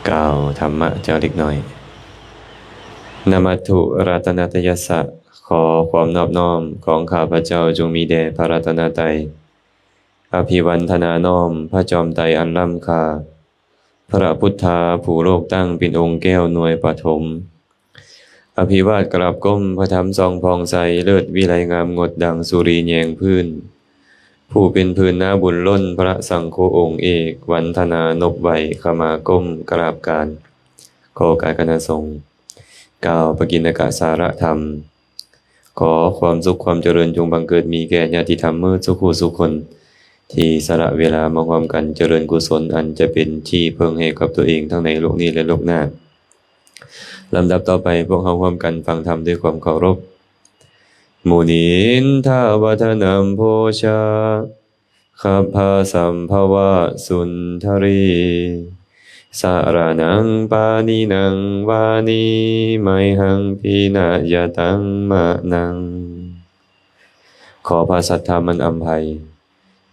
กล่าวธรรมะเจ้าเล็กน้อยนามัตถุรัตนตยัสสะขอความนอบน้อมของข้าพเจ้าจงมีแด่พระรัตนตรัยอภิวันทนาน้อมพระจอมไตรอันล้ำค่าพระพุทธาผู้โลกตั้งเป็นองค์แก้วหน่วยปฐมอภิวาทกราบก้มพระธรรมทรงพองใสเลิศวิไลงามงดดังสุรีแยงพื้นผู้เป็นพื้นหน้าบุญล้นพระสังโฆองค์เอกวันธนานบไหวขมาก้มกราบการขอการคณะสงฆ์กล่าวปกิณกสารธรรมขอความสุขความเจริญจงบังเกิดมีแก่ญาติธรรมมืดสุขสุขคนที่สละเวลามาความกันเจริญกุศลอันจะเป็นที่เพิ่งให้กับตัวเองทั้งในโลกนี้และโลกหน้าลำดับต่อไปพวกเราความกันฟังธรรมด้วยความเคารพมุนินทวัฒนัมโพชาขัพพาสัมภวะสุนทรีสารนังปานินังวานีไมหังพีนายตังมะนังขอพระสัทธามันอำไพ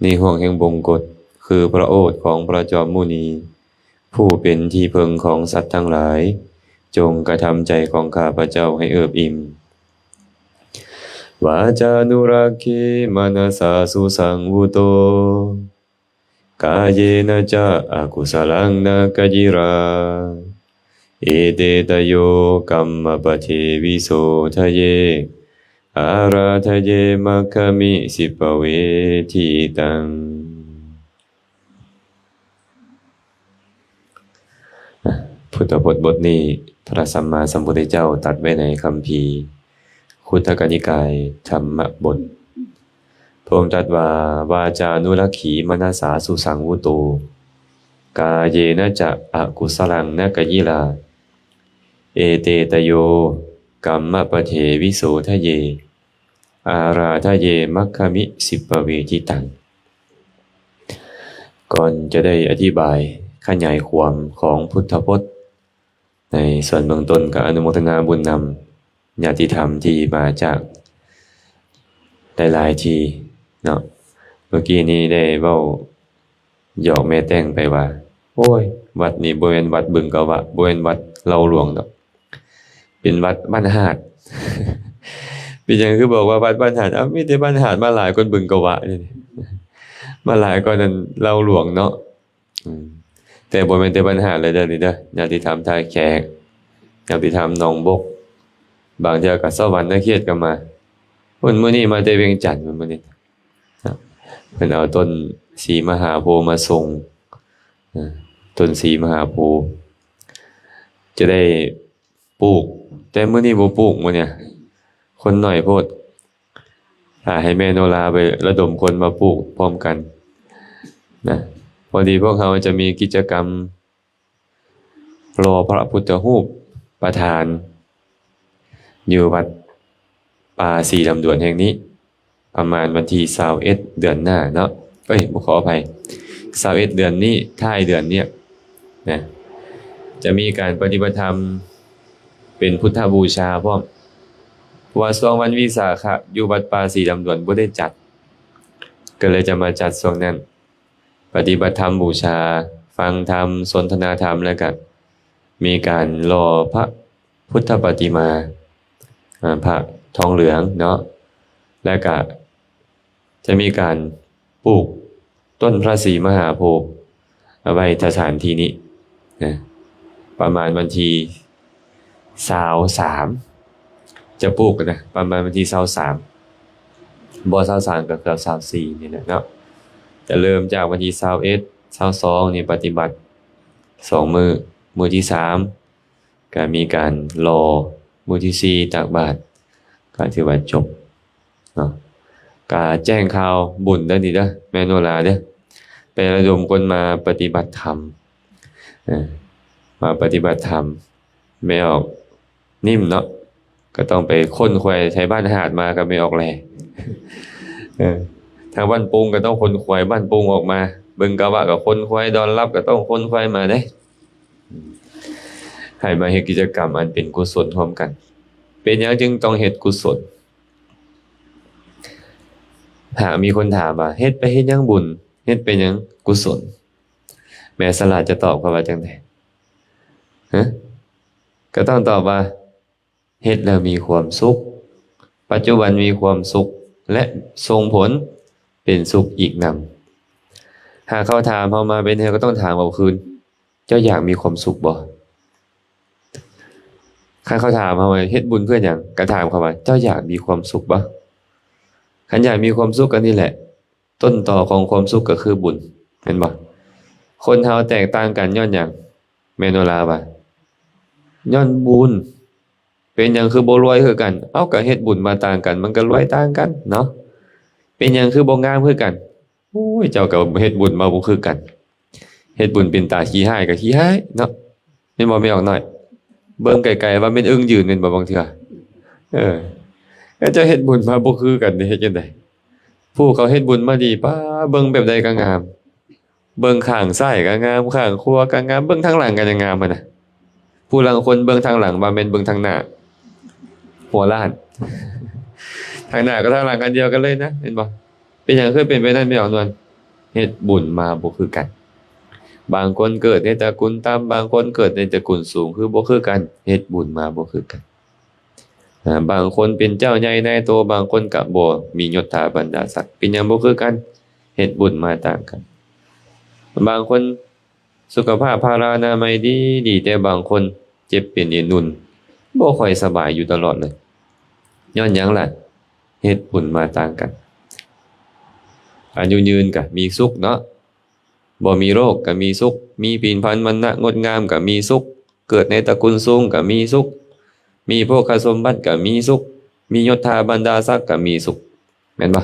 ในห่วงแห่งบงกฎคือพระโอษฐ์ของพระจอมมุนีผู้เป็นที่พึงของสัตว์ทั้งหลายจงกระทำใจของข้าพเจ้าให้เอิบอิ่มวาจานุรักขิมนัสสาสุสังวุโตกายเยนะจะอกุศลังนกจิราเอเตตโยกัมมปเทวิโสทะเยอาราทะเยมัคคมิสิปเวทิตังพุทธพจน์บทนี้พระสัมมาสัมพุทธเจ้าตรัสไว้ในคัมภีร์คุตตกนิกายธรรมบทพระองค์ตรัสว่าวาจานุรักขีมนัสสาสุสังวุโตกาเยนะจะอกุศลังนกยิลาเอเตตโยกัมมปเทวิโสทะเยอาราทะเยมัคคมิสิปเวทิตังก่อนจะได้อธิบายขยายความของพุทธพจน์ในส่วนเบื้องต้นกับอนุโมทนาบุญนำญาติธรรมที่มาจากหลายๆทีเนาะเมื่อกี้นี้ได้เว้าหยอกแม่แต่งไปว่าโอ้ยวัดนี้บ่แม่นวัดบึงกะวะบ่แม่นวัดเหล่าหลวงดอกเป็นวัดบ้านหาด เป็นหยังคือบอกว่าวัดบ้านหาดมีแต่บ้านหาดมาหลายคนบึงกะวะนี่มาหลายกว่านั้นเหล่าหลวงเนาะแต่บ่แม่นแต่บ้านหาดเลยเด้อนี่เด้อญาติธรรมท่าแขกญาติธรรมหนองบกบางเทื่อก็สวรรค์นครก็มามื้อนี้มาแต่เวียงจันทน์มื้อนี้เพิ่นเอาต้นศรีมหาโพธิ์มาส่งต้นศรีมหาโพธิ์จะได้ปลูกแต่มื้อนี้บ่ปลูกมื้อเนี่ยคนน้อยโพดถ้าให้แม่โนราไประดมคนมาปลูกพร้อมกันนะพอดีพวกเขาจะมีกิจกรรมรอพระพุทธรูปประธานอยู่วัดป่าสีลำดวนแห่งนี้ประมาณวันที่21เดือนหน้าเนาะขออภัย21เดือนนี้ท้ายเดือนเนี้ยนะจะมีการปฏิบัติธรรมเป็นพุทธบูชาพร้อมว่าช่วงวันวิสาขะอยู่วัดป่าสีลำดวนบ่ได้จัดก็เลยจะมาจัดช่วงนั้นปฏิบัติธรรมบูชาฟังธรรมสนทนาธรรมแล้วก็มีการรอพระพุทธปฏิมาพระทองเหลืองเนาะแล้วก็จะมีการปลูกต้นพระศรีมหาโพธิ์เอาไว้สถานที่นี้นะประมาณวันที่23จะปลูกนะประมาณวันที่23บ่23ก็เกือบ24นี่แหละเนาะจะเริ่มจากวันที่21 22นี่ปฏิบัติ2มื้อที่3ก็มีการรอมื้อที่4ตักบาตรก็ถือว่าจบเนาะก็แจ้งข่าวบุญเด้อนี่เด้อแม่โนราเด้อไประดมคนมาปฏิบัติธรรมมาปฏิบัติธรรมไม่ออกนิ่มเนาะก็ต้องไปค้นควายใช้บ้านหาดมาก็ไม่ออกแลทางบ้านปุงก็ต้องค้นควายบ้านปุงออกมาบึงกะวะก็ค้นควายดอนรับก็ต้องค้นควายมาเด้ให้มาเฮ็ดกิจกรรมอันเป็นกุศลร่วมกันเป็นหยังจึงต้องเฮ็ดกุศลหากมีคนถามว่าเฮ็ดไปเฮ็ดหยังบุญเฮ็ดไปหยังกุศลแม่สลาดจะตอบเขาว่าจังได๋ ฮะก็ต้องตอบว่าเฮ็ดแล้วมีความสุขปัจจุบันมีความสุขและส่งผลเป็นสุขอีกนำหากเขาถามเฮามาเป็นเฮาก็ต้องถามเอาคืนเจ้าอยากมีความสุขบ่คันเขาถามเฮาว่าเฮ็ดบุญเพื่อหยังก็ถามเขาว่าเจ้าอยากมีความสุขบ่คันอยากมีความสุขก็นี่แหละต้นตอของความสุขก็คือบุญแม่นบ่คนเฮาแตกต่างกันย้อนหยังแม่นบ่ล่ะว่าย้อนบุญเป็นหยังคือบ่รวยคือกันเอ้าก็เฮ็ดบุญมาต่างกันมันก็รวยต่างกันเนาะเป็นหยังคือบ่งามคือกันโอ้ยเจ้าก็เฮ็ดบุญมาบ่คือกันเฮ็ดบุญเป็นตาขี้ร้ายก็ขี้ร้ายเนาะแม่นบ่แม่ออกน้อยเบิ่งไกลๆว่าแม่นอึ้งยืนแม่นบ่บางเทื่อแล้วเจ้าเฮ็ดบุญมาบ่คือกันนี่เฮ็ดจังได๋ผู้เขาเฮ็ดบุญมาดีป้าเบิ่งแบบใดก็งามเบิ่งข้างซ้ายก็งามข้างขวาก็งามเบิ่งทางหลังก็ยังงามอะน่ะผู้ลางคนเบิ่งทางหลังว่าแม่นเบิ่งทางหน้าหัวล้านทางหน้ากับทางหลังกันเดียวกันเลยนะเห็นบ่เป็นหยังคือเป็นไปนั่นไม่ออกนวลเฮ็ดบุญมาบ่คือกันบางคนเกิดในตระกูลต่ำบางคนเกิดในตระกูลสูงคือบ่คือกันเฮ็ดบุญมาบ่คือกันบางคนเป็นเจ้าใหญ่นายโตบางคนก็บ่มียศถาบรรดาศักดิ์เป็นหยังบ่คือกันเฮ็ดบุญมาต่างกันบางคนสุขภาพพารานามัยดีแต่บางคนเจ็บเป็นนุ่นบ่ค่อยสบายอยู่ตลอดเลยย้อนหยังล่ะเฮ็ดบุญมาต่างกันอายุยืนก็มีสุขเนาะบ่มีโรคก็มีสุขมีปีนพันธุ์มันนะงดงามก็มีสุขเกิดในตระกูลสูงก็มีสุขมีโภคสมบัติก็มีสุขมียศถาบรรดาศักดิ์ก็มีสุขแม่นบ่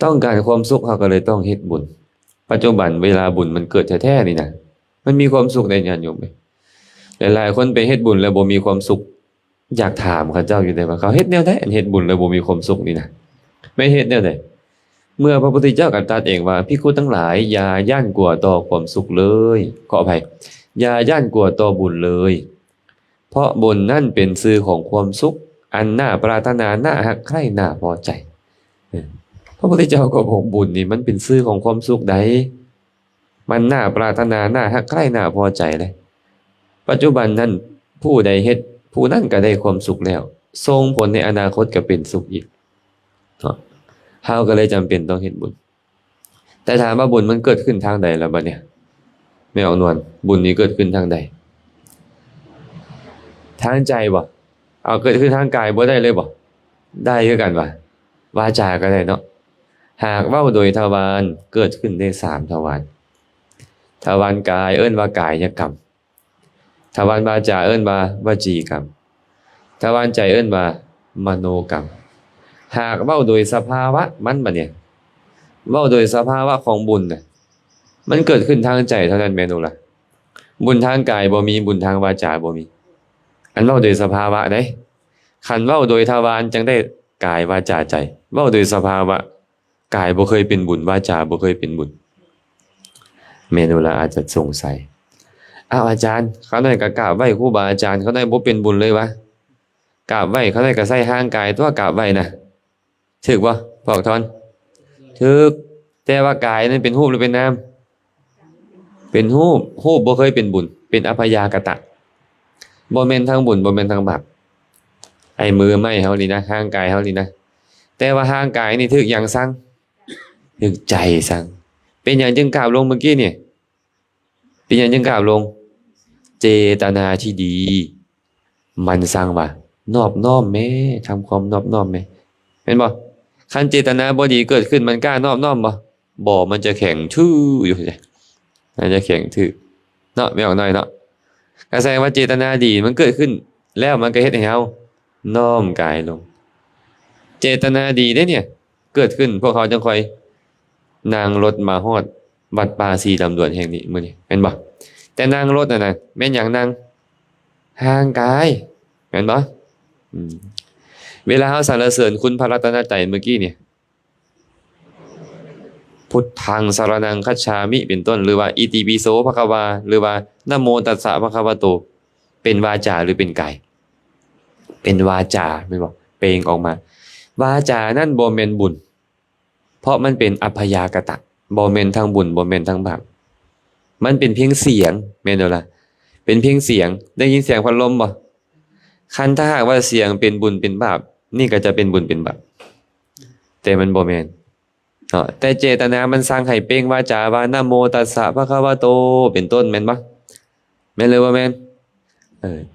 ต้องการความสุขเฮาก็เลยต้องเฮ็ดบุญปัจจุบันเวลาบุญมันเกิดแท้ๆนี่นะมันมีความสุขในญาติโยมไหมหลายๆคนไปเฮ็ดบุญแล้วบ่มีความสุขอยากถามเขาเจ้าอยู่ได้ว่าเขาเฮ็ดแนวใดอันเฮ็ดบุญแล้วบ่มีความสุขนี่นะไม่เฮ็ดแนวใดเมื่อพระพุทธเจ้าก็ตรัสเองว่าภิกษุทั้งหลายอย่าย่านกลัวต่อความสุขเลยขออภัยอย่าย่านกลัวต่อบุญเลยเพราะบุญนั่นเป็นสื่อของความสุขอันน่าปรารถนาน่ารักใคร่น่าพอใจพระพุทธเจ้าก็บอกบุญนี่มันเป็นสื่อของความสุขใดมันน่าปรารถนาน่ารักใคร่น่าพอใจเลยปัจจุบันนั้นผู้ใดเฮ็ดผู้นั้นก็ได้ความสุขแล้วส่งผลในอนาคตก็เป็นสุขอีกเฮาก็เลยจำเป็นต้องเฮ็ดบุญแต่ถามว่าบุญมันเกิดขึ้นทางใดล่ะบัดเนี่ยแม่ออกนวลบุญนี้เกิดขึ้นทางใดทางใจบ่เอาเกิดขึ้นทางกายบ่ได้เลยบ่ได้คือกันว่าวาจาก็ได้เนาะหากเว้าโดยทวารเกิดขึ้นได้3ทวารทวารกายเอิ้นว่ากายกรรมทวารวาจาเอิ้นว่าวจีกรรมทวารใจเอิ้นว่ามโนกรรมหากเว้าโดยสภาวะมันบัดเนี่ยเว้าโดยสภาวะของบุญน่ะมันเกิดขึ้นทางใจเท่านั้นแม่นบ่ล่ะบุญทางกายบ่มีบุญทางวาจาบ่มีอันเว้าโดยสภาวะเด้คันเว้าโดยทวารจังได้กายวาจาใจเว้าโดยสภาวะกายบ่เคยเป็นบุญวาจาบ่เคยเป็นบุญแม่นบ่ล่ะอาจจะสงสัยอ้าวอาจารย์เขาได้ก็กราบไหว้ครูบาอาจารย์เขาได้บ่เป็นบุญเลยวะกราบไหว้เขาได้ก็ใส่ห่างกายตัวกราบไหว้น่ะถูกบ่พอกทอนถูกแต่ว่ากายนั้นเป็นรูปหรือเป็นนามเป็นรูปบ่เคยเป็นบุญเป็นอภยากตะบ่แม่นทางบุญบ่แม่นทางบาปไอ้มือไม้เฮานี่นะห่างกายเฮานี่นะแต่ว่าห่างกายนี่ถูกหยังสั่งถูกใจสั่งเป็นหยังจึงกราบลงเมื่อกี้นี่เป็นหยังจึงกราบลงเจตนาที่ดีมันสั่งว่านอบน้อมแม่ทำความนอบน้อมแม่เห็นบ่คันเจตนาบ่ดีเกิดขึ้นมันกล้านอบน้อมบ่มันจะแข็งทื่ออยู่ใช่มันจะแข็งทื่อเนาะไม่ออกน้อยเนาะก็แสดงว่าเจตนาดีมันเกิดขึ้นแล้วมันก็เฮ็ดให้เฮาน้อมกายลงเจตนาดีเด้เนี่ยเกิดขึ้นพวกเขาจังค่อยนั่งรถมาฮอดวัดป่าสีลำดวนแห่งนี้มื้อนี้แม่นบ่แต่นั่งรถน่ะแม่นหยังนั่งห่างกายแม่นบ่เวลาเฮาสรรเสริญคุณพระรัตนตรัยเมื่อกี้เนี่ยพุทธังสรณังคัจฉามิเป็นต้นหรือว่าอิติปิโสภควาหรือว่านะโมตัสสะภะคะวะโตเป็นวาจาหรือเป็นกายเป็นวาจาแม่นบ่เปล่งออกมาวาจานั่นบ่แม่นบุญเพราะมันเป็นอัพยากตะบ่แม่นทางบุญบ่แม่นทางบาปมันเป็นเพียงเสียงแม่นบ่ล่ะเ เป็นเพียงเสียงได้ยินเสียงพัดลมบ่คันถ้าหากว่าเสียงเป็นบุญเป็นบาปนี่ก็จะเป็นบุญเป็นบาปแต่มันบ่แม่นเนาะแต่เจตนามันสร้างให้เป้งวาจาว่านะโมตัสสะภะคะวะโตเป็นต้นแม่นบ่แม่นเลยบ่แม่น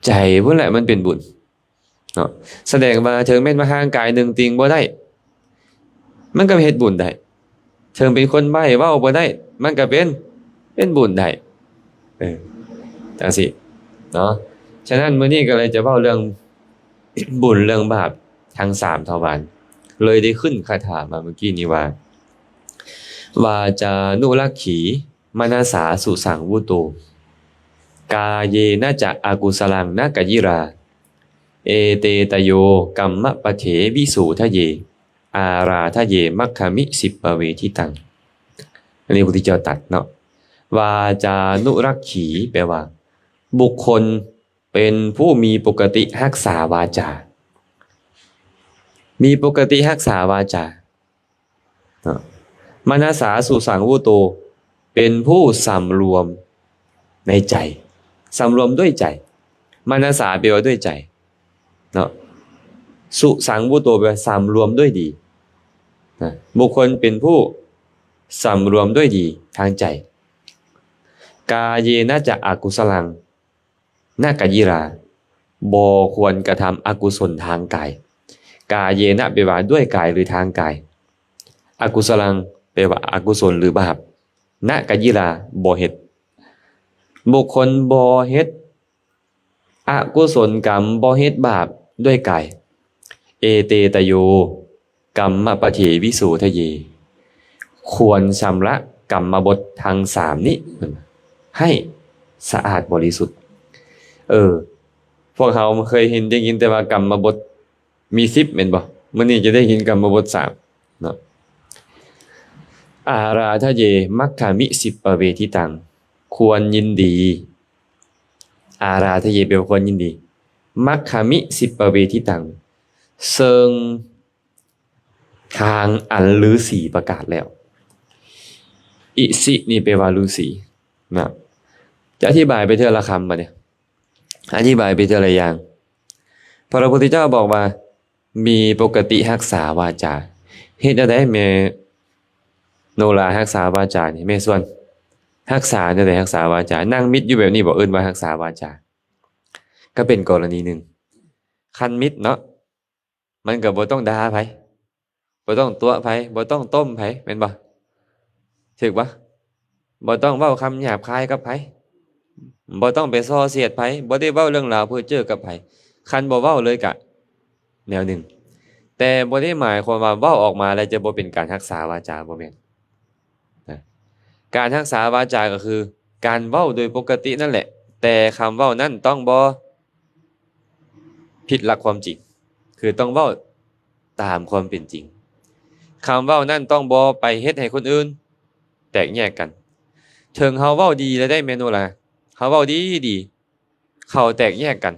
ใจพุ่นแหละมันเป็นบุญเนาะแสดงว่าถึงแม้นว่าห่างกายหนึ่งติงบ่ได้มันก็เฮ็ดบุญได้ถึงเป็นคนใบ้เว้าบ่ได้มันก็เป็นบุญได้จังซี่เนาะฉะนั้นมื้อนี้ก็เลยจะเว้าเรื่อง บุญเรื่องบาปทั้ง3ทวารเลยได้ขึ้นคาถามาเมื่อกี้นี้ว่าวาจานุรักขีมนาสาสุสังวุโตกาเยนะจะอากุสลังนะกะยิราเอเตตโยกัมมะปะเถวิสูทะเยอาราทะเยมัคคมิสิปเวทิตังอันนี้พระพุทธเจ้าตรัสเนาะวาจานุรักขีแปลว่าบุคคลเป็นผู้มีปกติรักษาวาจามีปกติรักษาวาจาเนาะมนัสสาสุสังวุโตเป็นผู้สำรวมในใจสำรวมด้วยใจมนัสสาแปลว่าด้วยใจเนาะสุสังวุโตแปลว่าสำรวมด้วยดีนะบุคคลเป็นผู้สำรวมด้วยดีทางใจกาเยนะจะอกุศลังนากะยิราบ่ควรกระทำอกุศลทางกายกาเยนะแปลว่าด้วยกายหรือทางกายอกุศลังแปลว่าอกุศลหรือบาปนากะยิราบ่เฮ็ดบุคคลบ่เฮ็ดอกุศลกรรมบ่เฮ็ดบาปด้วยกายเอเตตโยกัมมะปะเถวิสูทะเยควรชำระกรรมบททาง3นี้ให้สะอาดบริสุทธิ์พวกเราเคยเห็นได้ยินแต่ว่ากรรมบทมี10แม่นบ่มื้อนี้จะได้ยินกรรมบท3เนาะอาราทะเยมัคคามิสิปเวทิตังควรยินดีอาราทะเยแปลว่าควรยินดีมัคคามิสิปเวทิตังเซิงทางอันฤาษีประกาศแล้วอิสินี่แปลว่าฤาษีนะจะอธิบายไปเท่าละคำมาเนี่ยอธิบายไปเท่าละอย่างพระพุทธเจ้าบอกว่ามีปกติรักษาวาจาเฮ็ดได้แม่โนรารักษาวาจานี่แม่ส่วนรักษาได้รักษาวาจานั่งมิตรอยู่แบบนี้บ่เอิ้นว่ารักษาวาจาก็เป็นกรณีหนึ่งคันมิตรเนาะมันก็บ่ต้องด่าไผบ่ต้องตัวไผบ่ต้องต้มไผแม่นบ่ถูกบ่บ่ต้องเว้าคำหยาบคายกับไผบ่ต้องไปส่อเสียดไผบ่ได้เว้าเรื่องราวเพ้อเจ้อกับไผคันบ่เว้าเลยก็แนวหนึ่งแต่บ่ได้หมายความว่าเว้าออกมาแล้วจะบ่เป็นการรักษาวาจาบ่แม่นนะการรักษาวาจาก็คือการเว้าโดยปกตินั่นแหละแต่คำเว้านั้นต้องบ่ผิดหลักความจริงคือต้องเว้าตามความเป็นจริงคำเว้านั้นต้องบ่ไปเฮ็ดให้คนอื่นแตกแยกกันถึงเฮาเว้าดีแล้วได้แม่นบ่ล่ะเฮาเว้าดีเขาแตกแยกกัน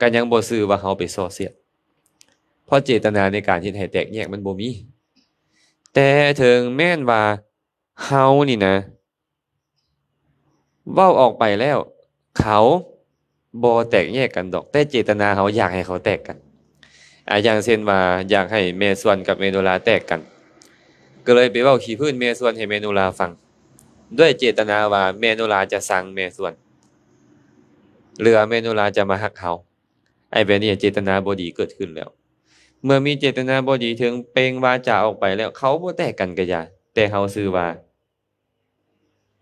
ก็ยังบ่ซื่อว่าเฮาไปส่อเสียดเพราะเจตนาในการเฮ็ดให้แตกแยกมันบ่มีแต่ถึงแม้นว่าเฮานี่นะเว้าออกไปแล้วเขาบ่แตกแยกกันดอกแต่เจตนาเฮาอยากให้เขาแตกกันอย่างเช่นว่าอยากให้แม่ส่วนกับแม่โนราแตกกันก็เลยไปเว้าขี้พื้นแม่ส่วนให้แม่โนราฟังด้วยเจตนาว่าแม่โนราจะสั่งแม่ส่วนหรือแม่โนราจะมาฮักเขาแบบนี้เจตนาบ่ดีเกิดขึ้นแล้วเมื่อมีเจตนาบ่ดีถึงเปล่งวาจาออกไปแล้วเขาบ่แตกกันก็อย่าแต่เฮาซื่อว่า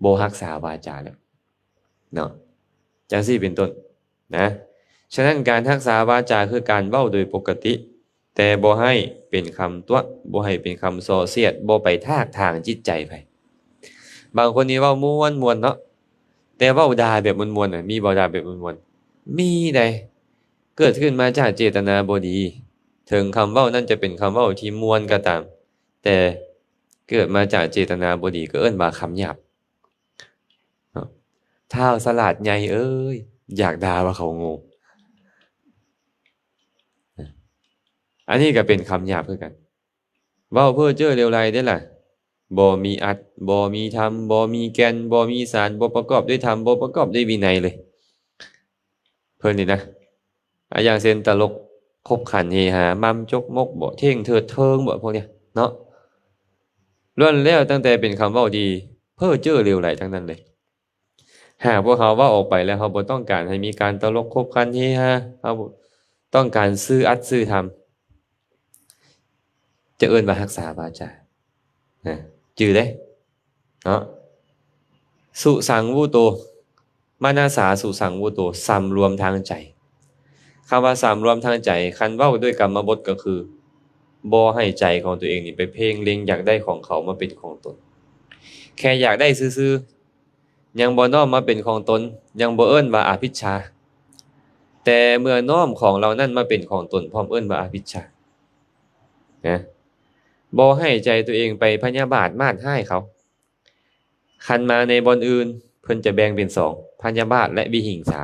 บ่รักษาวาจาแล้วเนาะจังซี่เป็นต้นนะฉะนั้นการรักษาวาจาคือการเว้าโดยปกติแต่บ่ให้เป็นคำตัวบ่ให้เป็นคำส่อเสียดบ่ไปทากทางจิตใจไผบางคนนี่เว้าม่วนๆเนาะแต่เว้าด่าแบบม่วนๆน่ะมีบ่ด่าแบบม่วนๆมีได้เกิดขึ้นมาจากเจตนาบ่ดีถึงคำเว้านั้นจะเป็นคำเว้าที่ม่วนก็ตามแต่เกิดมาจากเจตนาบ่ดีก็เอิ้นว่าคำหยาบเนาะท้าวสลาดใหญ่เอ้ยอยากด่าว่าเขาโง่อันนี้ก็เป็นคำหยาบคือกันเว้าเพ้อเจ้อเลวไหลเด้ล่ะบ่มีอัตบ่มีธรรมบ่มีแก่นบ่มีสารบ่ประกอบด้วยธรรมบ่ประกอบด้วยวินัยเลย เพิ่นนี่นะอย่างเช่นตลกคบขันเฮฮามัมจกมกบ่เท่งเถิดเทิงบ่พวกเนี้ยเนาะล้วนแล้วตั้งแต่เป็นคำเว้าดีเพ้อเจ้อเลวไหลทั้งนั้นเลยหากพวกเขาเว้าออกไปแล้วเขาบ่ต้องการให้มีการตลกคบขันเฮฮาเขาบ่ต้องการซื่ออัดซื่อธรรมจะเอิ้นว่ารักษาวาจานะจื่อเด้เนาะสุสังวุโตมานาสาสุสังวุโตสำรวมทางใจคำว่าสำรวมทางใจคันเว้าด้วยกรรมบทก็คือบ่ให้ใจของตัวเองนี่ไปเพ่งเล็งอยากได้ของเขามาเป็นของตนแค่อยากได้ซื่อๆยังบ่น้อมมาเป็นของตนยังบ่เอิ้นว่าอภิชฌาแต่เมื่อน้อมของเรานั่นมาเป็นของตนพร้อมเอิ้นว่าอภิชฌานะบ่ให้ใจตัวเองไปพยาบาทมาดร้ายเขาคันมาในบ่อนอื่นเพิ่นจะแบ่งเป็น2พยาบาทและวิหิงสา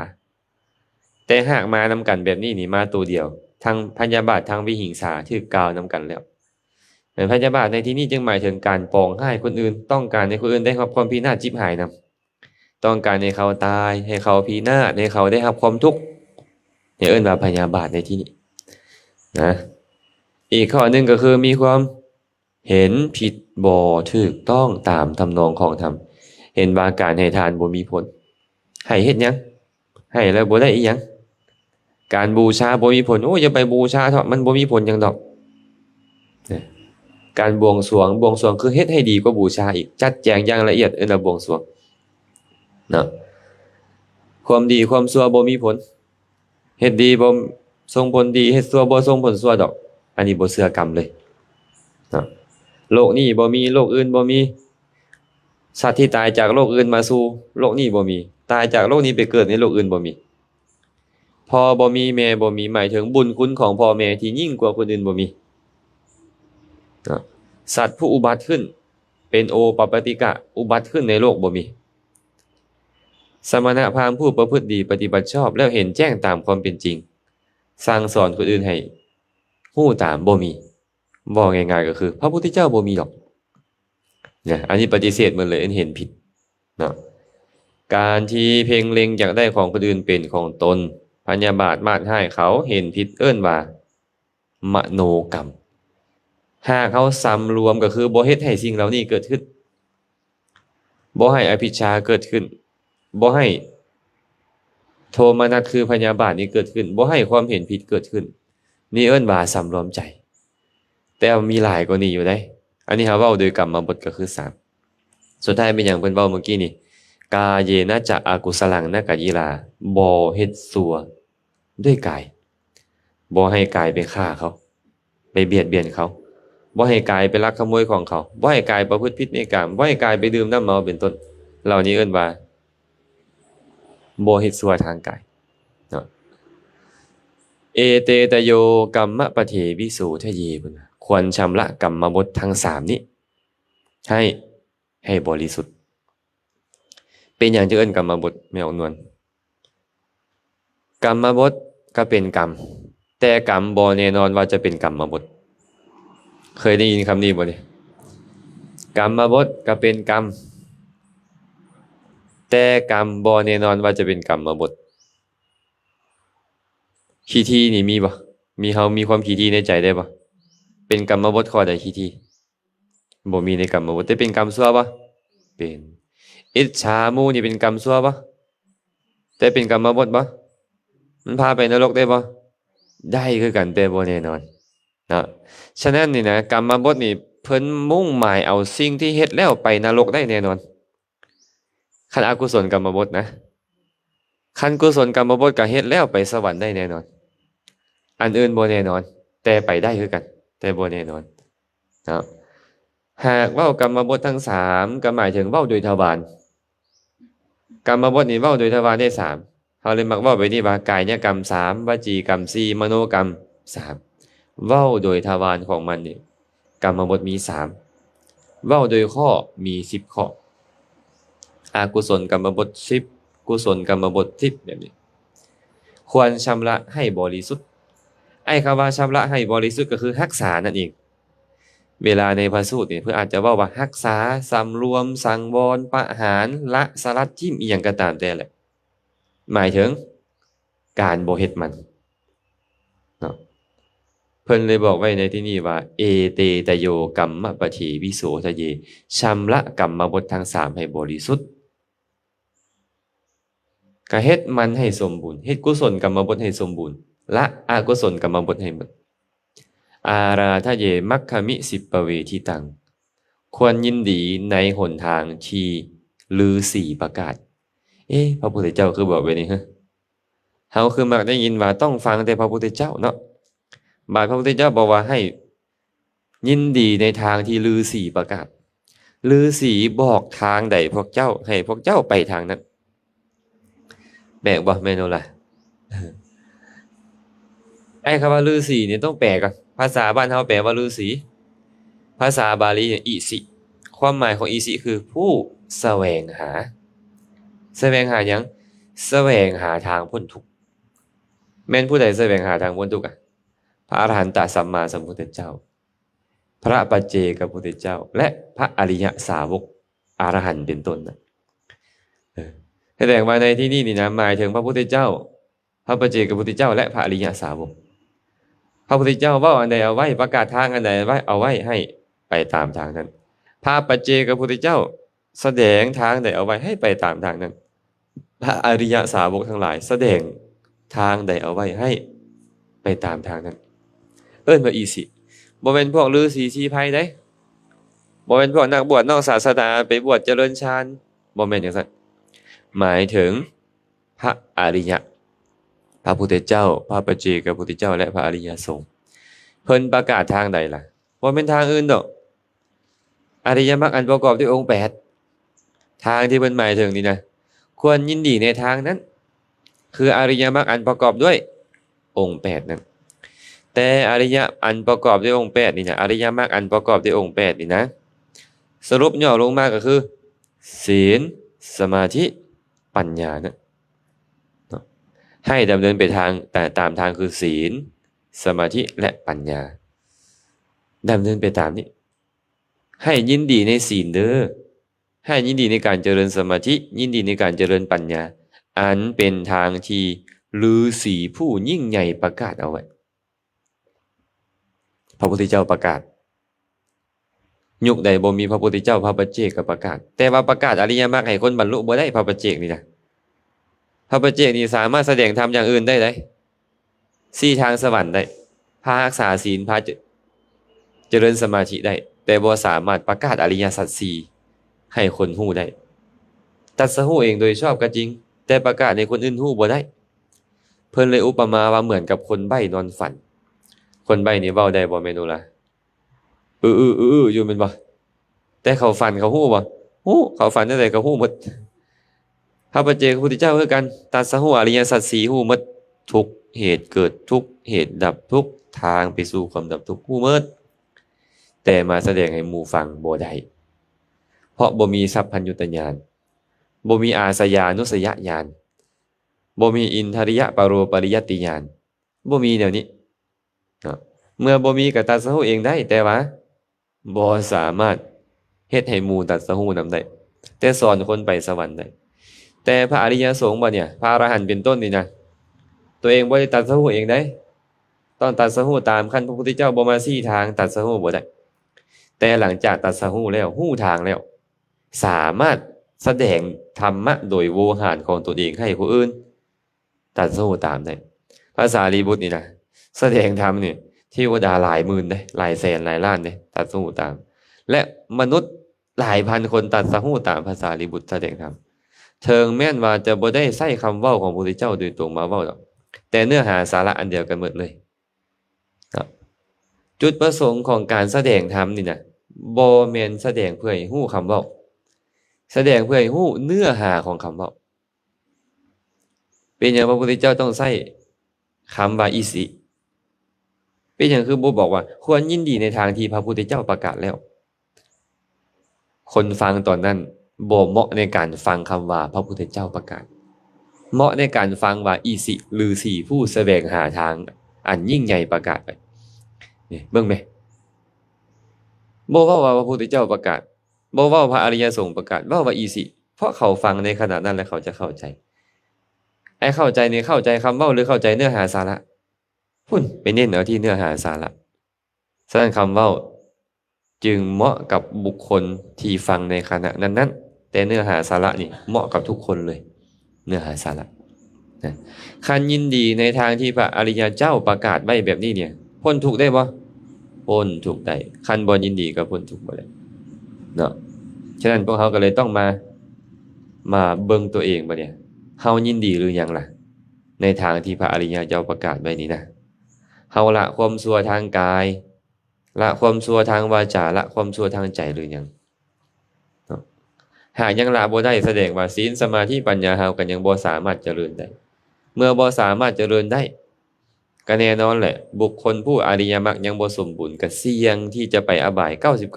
แต่หากมานำกันแบบนี้นี่มาตัวเดียวทั้งพยาบาททั้งวิหิงสาถูกกล่าวนำกันแล้วพยาบาทในที่นี้จึงหมายถึงการปองร้ายคนอื่นต้องการให้คนอื่นได้รับความพินาศชิบหายนำต้องการให้เขาตายให้เขาพินาศให้เขาได้รับความทุกข์นี่เอิ้นว่าพยาบาทในที่นี้นะอีกข้อหนึงก็คือมีความเห็นผิดบ่ถูกต้องตามทำนองของธรรมเห็นว่าการให้ทานบ่มีผลให้เฮ็ดหยังให้แล้วบ่ได้อีหยังการบูชาบ่มีผลโอ้อย่าไปบูชาเถาะมันบ่มีผลหยังดอกการบวงสรวงคือเฮ็ดให้ดีกว่าบูชาอีกจัดแจงอย่างละเอียดว่าบวงสรวงเนาะความดีความชั่วบ่มีผลเฮ็ดดีบ่ส่งผลดีเฮ็ดชั่วบ่ส่งผลชั่วดอกอันนี้บ่เชื่อกรรมเลยเนาะโลกนี้บ่มีโลกอื่นบ่มีสัตว์ที่ตายจากโลกอื่นมาสู่โลกนี้บ่มีตายจากโลกนี้ไปเกิดในโลกอื่นบ่มีพ่อบ่มีแม่บ่มีหมายถึงบุญคุณของพ่อแม่ที่ยิ่งกว่าคนอื่นบ่มีเนาะสัตว์ผู้อุบัติขึ้นเป็นโอปปติกะอุบัติขึ้นในโลกบ่มีสมณพราหมณ์ผู้ประพฤติดีปฏิบัติชอบแล้วเห็นแจ้งตามความเป็นจริงสั่งสอนคนอื่นให้ฮู้ตามบ่มีบอกง่ายๆก็คือพระพุทธเจ้าบ่มีหรอกเนี่ยอันนี้ปฏิเสธหมดเลยเห็นผิดเนาะการที่เพ่งเล็งอยากได้ของคนอื่นเป็นของตนพยาบาทมาดร้ายเขาเห็นผิดเอิ้นว่ามโนกรรมหากเขาสำรวมก็คือบ่เฮ็ดให้สิ่งเหล่านี้เกิดขึ้นบ่ให้อภิชฌาเกิดขึ้นบ่ให้โทมนัสคือพยาบาทนี้เกิดขึ้นบ่ให้ความเห็นผิดเกิดขึ้นนี่เอิ้นว่าสำรวมใจแต่มีหลายกว่านี้อยู่เด้อันนี้เฮาเว้าโดยกรรมบทก็คือ3สุดท้ายเป็นหยังเพิ่นเว้าเมื่อกี้นี่กาเยนะจะอกุศลังนะกะยิลาบ่เฮ็ดชั่วด้วยกายบ่ให้กายไปฆ่าเขาไปเบียดเบียนเขาบ่ให้กายไปลักขโมยของเขาบ่ให้กายประพฤติผิดในกามบ่ให้กายไปดื่มน้ำเมาเป็นต้นเหล่านี้เอิ้นว่าบ่เฮ็ดชั่วทางกายเนาะเอเตตโยกัมมะปะเทวิโสทะเยพุ่นควรชำระกรรมบททั้ง3นี้ให้บริสุทธิ์เป็นหยังจะเอิ้นกรรมบทแม่นวลกรรมบทก็เป็นกรรมแต่กรรมบ่แน่นอนว่าจะเป็นกรรมบทเคยได้ยินคำนี้บ่นี่กรรมบทก็เป็นกรรมแต่กรรมบ่แน่นอนว่าจะเป็นกรรมบทขี้ทีนี่มีบ่มีเฮามีความขี้ทีในใจได้บ่เป็นกรรมบทข้อใดขี้ทีบ่มีในกรรมบทแต่เป็นกรรมชั่วบ่เป็นอิจฉาหมู่นี่เป็นกรรมชั่วบ่แต่เป็นกรรมบทบ่มันพาไปนรกได้บ่ได้คือกันแต่บ่แน่นอนนะฉะนั้นนี่นะกรรมบทนี่เพิ่นมุ่งหมายเอาสิ่งที่เฮ็ดแล้วไปนรกได้แน่นอนคันอกุศลกรรมบทนะคันกุศลกรรมบทก็เฮ็ดแล้วไปสวรรค์ได้แน่นอนอันอื่นบ่แน่นอนแต่ไปได้คือกันแต่บ่แน่นอนนะหากเว้ากรรมบททั้ง3ก็หมายถึงเว้าโดยทวารกรรมบทนี่เว้าโดยทวารได้3เฮาเลยมักเว้าไปนี่ว่ากายกรรม3วจีกรรม4มโนกรรม3เว้าโดยทวารของมันนี่กรรมบทมี3เว้าโดยข้อมี10ข้ออกุศลกรรมบท10กุศลกรรมบท10แบบนี้ควรชำระให้บริสุทธิ์ไอ้คำว่าชำระให้บริสุทธิ์ก็คือรักษานั่นเองเวลาในพระสูตรนี่เพิ่นอาจจะเว้าว่ารักษาสำรวมสังวรประหารละสลัดทิ่มอีหยังก็ตามแต่แหละหมายถึง การบ่เฮ็ดมันเนาะเพิ่นเลยบอกไว้ในที่นี้ว่าเอเตตโยกัมมะปะเถวิโสทะเยชำระกรรมบททั้ง3ให้บริสุทธิ์ก็เฮ็ดมันให้สมบูรณ์เฮ็ดกุศลกรรมบทให้สมบูรณ์ละอกุศลกรรมบทให้หมดอาราทะเยมัคคมิสิปเวทิตังควรยินดีในหนทางที่ฤาษีประกาศพระพุทธเจ้าคือบอกไว้นี่ฮะเฮาคือมักได้ยินว่าต้องฟังแต่พระพุทธเจ้าเนาะบาทพระพุทธเจ้าบอกว่าให้ยินดีในทางที่ฤาษีประกาศฤาษีบอกทางใดพวกเจ้าให้พวกเจ้าไปทางนั้นแปลกบ่แม่นบ่ล่ะไอ้คำว่าฤาษีเนี่ยต้องแปลก่อนภาษาบ้านเฮาแปลว่าฤาษีภาษาบาลีเนี่ยอิสิความหมายของอิสิคือผู้แสวงหาแสวงหาหยังแสวงหาทางพ้นทุกข์แม่นผู้ใดแสวงหาทางพ้นทุกข์พระอรหันตสัมมาสัมพุทธเจ้าพระปัจเจกพุทธเจ้าและพระอริยสาวกอรหันต์เป็นต้นนะแสดงว่าในที่นี่นะหมายถึงพระพุทธเจ้าพระปัจเจกพุทธเจ้าและพระอริยสาวกพระพุทธเจ้าว่าอันใดเอาไว้ประกาศทางอันใดไว้เอาไว้ให้ไปตามทางนั้นพระปัจเจกพุทธเจ้าแสดงทางใดเอาไว้ให้ไปตามทางนั้นพระอริยสาวกทั้งหลายแสดงทางใดเอาไว้ให้ไปตามทางนั้นเอิ้นว่าอีสิบ่เป็นพวกฤาษีชีไพรได้บ่เป็นพวกนักบวชนอกศาสนาไปบวชเจริญฌานบ่แม่นจังซั่นหมายถึงพระอริยะพระพุทธเจ้าพระปัจเจกพุทธเจ้าและพระอริยสงฆ์เพิ่นประกาศทางใดล่ะบ่แม่นทางอื่นดอกอริยมรรคอันประกอบด้วยองค์8ทางที่เพิ่นหมายถึงนี่นะควรยินดีในทางนั้นคืออริยมรรคอันประกอบด้วยองค์8นั้นแต่อริยะอันประกอบด้วยองค์8นี่นะอริยมรรคอันประกอบด้วยองค์8นี่นะสรุปย่อลงมาก็คือศีลสมาธิปัญญานะให้ดำเนินไปทางแต่ตามทางคือศีลสมาธิและปัญญาดำเนินไปตามนี้ให้ยินดีในศีลเด้อให้ยินดีในการเจริญสมาธิยินดีในการเจริญปัญญาอันเป็นทางที่ฤาษีผู้ยิ่งใหญ่ประกาศเอาไว้พระพุทธเจ้าประกาศยุคใดบ่มีพระพุทธเจ้าพระปัจเจกก็ประกาศแต่ว่าประกาศอริยมรรคให้คนบรรลุบ่ได้พระปัจเจกนี่นะพระปัจเจกนี่สามารถแสดงธรรมอย่างอื่นได้เลย4ทางสวรรค์ได้พารักษาศีลพาเจริญสมาธิได้แต่บ่สามารถประกาศอริยสัจ4ให้คนฮู้ได้ตรัสรู้เองโดยชอบก็จริงแต่ประกาศให้คนอื่นฮู้บ่ได้เพิ่นเลยอุปมาว่าเหมือนกับคนใบ้นอนฝันคนใบ้นี่เว้าได้บ่แม่นูล่ะอยู่แม่นบ่แต่เขาฝันเขาฮู้บ่ฮู้เขาฝันจังได๋ก็ฮู้หมดพระปัจเจกพุทธเจ้าคือกันตรัสรู้อริยสัจ4ฮู้หมดทุกเหตุเกิดทุกเหตุดับทุกทางไปสู่ความดับทุกข์ฮู้หมดแต่มาแสดงให้หมู่ฟังบ่ได้เพราะบ่มีสัพพัญญุตญาณบ่มีอาสยานุสยญาณบ่มีอินทริยปโรปริยัตติญาณบ่มีแนวนี้เมื่อบ่มีก็ตรัสรู้เองได้แต่ว่าบ่สามารถเฮ็ดให้หมู่ตรัสรู้นำได้แต่สอนคนไปสวรรค์ได้แต่พระอริยสงฆ์บ่เนี่ยพระอรหันต์เป็นต้นนี่นะตัวเองบ่ได้ตรัสรู้เองได้ต้องตรัสรู้ตามขั้นพระพุทธเจ้าบ่มา4ทางตรัสรู้บ่ได้แต่หลังจากตรัสรู้แล้วฮู้ทางแล้วสามารถแสดงธรรมะโดยโวหารของตัวเองให้ผู้อื่นตรัสรู้ตามได้พระสารีบุตรนี่นะแสดงธรรมนี่เทวดาหลายหมื่นได้หลายแสนหลายล้านได้ตรัสรู้ตามและมนุษย์หลายพันคนตรัสรู้ตามพระสารีบุตรแสดงธรรมเทิงแม้นว่าจะบ่ได้ใช้คำเว้าของพระพุทธเจ้าโดยตรงมาเว้าดอกแต่เนื้อหาสาระอันเดียวกันหมดเลยครับจุดประสงค์ของการแสดงธรรมนี่นะบ่แม่นแสดงเพื่อให้ฮู้คำเว้าแสดงเพื่อให้ฮู้เนื้อหาของคำเว้าเป็นหยังพระพุทธเจ้าต้องใช้คำว่าอิสิเป็นหยังคือบ่บอกว่าควรยินดีในทางที่พระพุทธเจ้าประกาศแล้วคนฟังตอนนั้นบ่เหมาะในการฟังคำว่าพระพุทธเจ้าประกาศเหมาะในการฟังว่าอิสิฤาษีผู้แสวงหาทางอันยิ่งใหญ่ประกาศไปนี่เบิ่งแม่บ่เว้าว่าพระพุทธเจ้าประกาศบ่เว้าพระอริยสงฆ์ประกาศเว้าว่าอิสิเพราะเขาฟังในขณะนั้นแล้วเขาจะเข้าใจ ไอ้เข้าใจนี่เข้าใจคำเว้าหรือเข้าใจเนื้อหาสาระพุ่นไปเน้นเอาที่เนื้อหาสาระฉะนั้นคำเว้าจึงเหมาะกับบุคคลที่ฟังในขณะนั้นๆแต่เนื้อหาสาระนี่เหมาะกับทุกคนเลยเนื้อหาสาระนะคันยินดีในทางที่พระอริยเจ้าประกาศไว้แบบนี้เนี่ยพ้นทุกข์ได้บ่พ้นทุกข์ได้คันบ่ยินดีก็พ้นทุกข์บ่ได้เนาะฉะนั้นพวกเขาก็เลยต้องมาเบิ่งตัวเองบ่เนี่ยเฮายินดีหรือยังล่ะในทางที่พระอริยเจ้าประกาศไว้นี้นะเฮาละความชั่วทางกายละความชั่วทางวาจาละความชั่วทางใจหรือยังเนาะหากยังละบ่ได้แสดงว่าศีลสมาธิปัญญาเฮาก็ยังบ่สามารถเจริญได้เมื่อบ่สามารถเจริญได้ก็แน่นอนแหละบุคคลผู้อริยมรรคยังบ่สมบูรณ์ก็เสี่ยงที่จะไปอบาย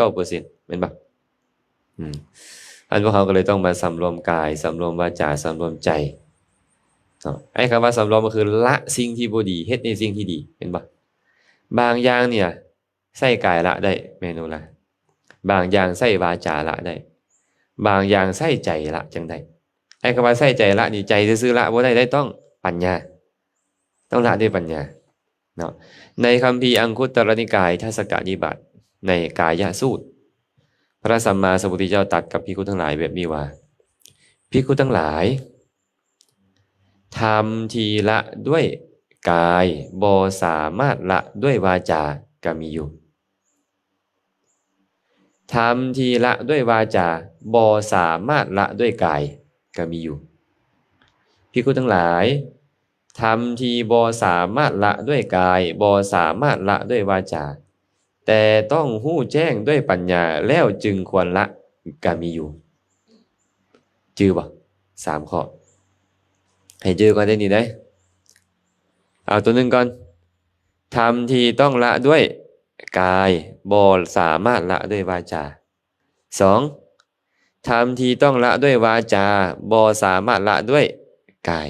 99% แม่นบ่อันพวกเขาก็เลยต้องมาสำรวมกายสำรวมวาจาสำรวมใจเนาะไอ้คำว่าสำรวมก็คือละสิ่งที่บ่ดีเฮ็ดในสิ่งที่ดีเห็นบ่บางอย่างเนี่ยใส่กายละได้แม่นบ่ล่ะบางอย่างใส่วาจาละได้บางอย่างใส่ใจละจังได๋ไอ้คำว่าใส่ใจละนี่ใจซื่อๆละบ่ได้ต้องปัญญาต้องละด้วยปัญญาเนาะในคัมภีร์อังคุตรนิกายทัศกนิบาตในกายสูตรพระสัมมาสัมพุทธเจ้าตรัสกับภิกษุทั้งหลายแบบนี้ว่าภิกษุทั้งหลายทำทีละด้วยกายบ่สามารถละด้วยวาจาก็มีอยู่ทำทีละด้วยวาจาบ่สามารถละด้วยกายก็มีอยู่ภิกษุทั้งหลายทำทีบ่สามารถละด้วยกายบ่สามารถละด้วยวาจาแต่ต้องหู้แจ้งด้วยปัญญาแล้วจึงควรละก็มีอยู่จื้อบ่3ข้อให้จื้อก่อนได้นี่ได้เอาตัวหนึ่งก่อนทำทีต้องละด้วยกายบ่สามารถละด้วยวาจา2ทำทีต้องละด้วยวาจาบ่สามารถละด้วยกาย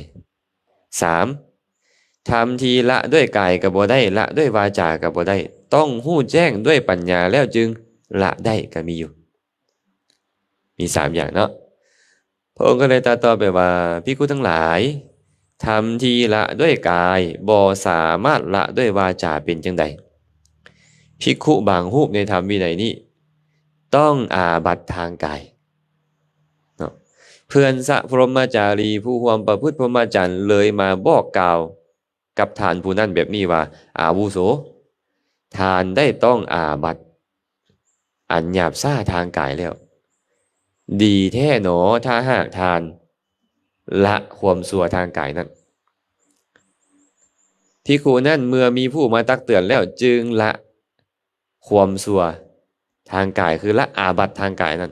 3ทำทีละด้วยกายก็บ่ได้ละด้วยวาจาก็บ่ได้ต้องหู้แจ้งด้วยปัญญาแล้วจึงละได้ก็มีอยู่มี3อย่างเนาะพระองค์ก็เลยตรัสต่อไปว่าภิกษุทั้งหลายทำทีละด้วยกายบ่สามารถละด้วยวาจาเป็นจังใดภิกขุบางรูปในธรรมวินัยนี้ต้องอาบัติทางกายเนาะเพื่อนสะพรหมจารีผู้ร่วมประพฤติพรหมจรรย์เลยมาบอกกล่าวกับทานผู้นั้นแบบนี้ว่าอาวุโสทานได้ต้องอาบัติอันหยาบซ่าทางกายแล้วดีแท้หนอถ้าหากทานละความชั่วทางกายนั้นภิกขุนั้นเมื่อมีผู้มาตักเตือนแล้วจึงละความชั่วทางกายคือละอาบัติทางกายนั้น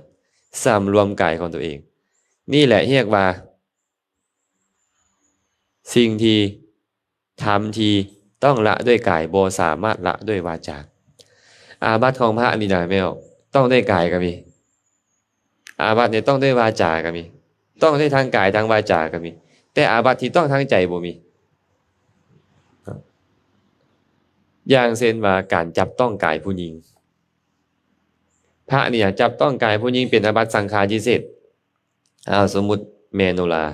สำรวมกายของตัวเองนี่แหละเรียกว่าสิ่งที่ทำทีต้องละด้วยกายบ่สามารถละด้วยวาจาอาบัติของพระนี่นะแม่ต้องด้วยกายก็มีอาบัติเนี่ยต้องด้วยวาจาก็มีต้องด้วยทางกายทางวาจาก็มีแต่อาบัติที่ต้องทางใจบ่มีอย่างเช่นว่าการจับต้องกายผู้หญิงพระเนี่ยจับต้องกายผู้หญิงเป็นอาบัติสังฆาทิเศษสมมุติแม่โนรา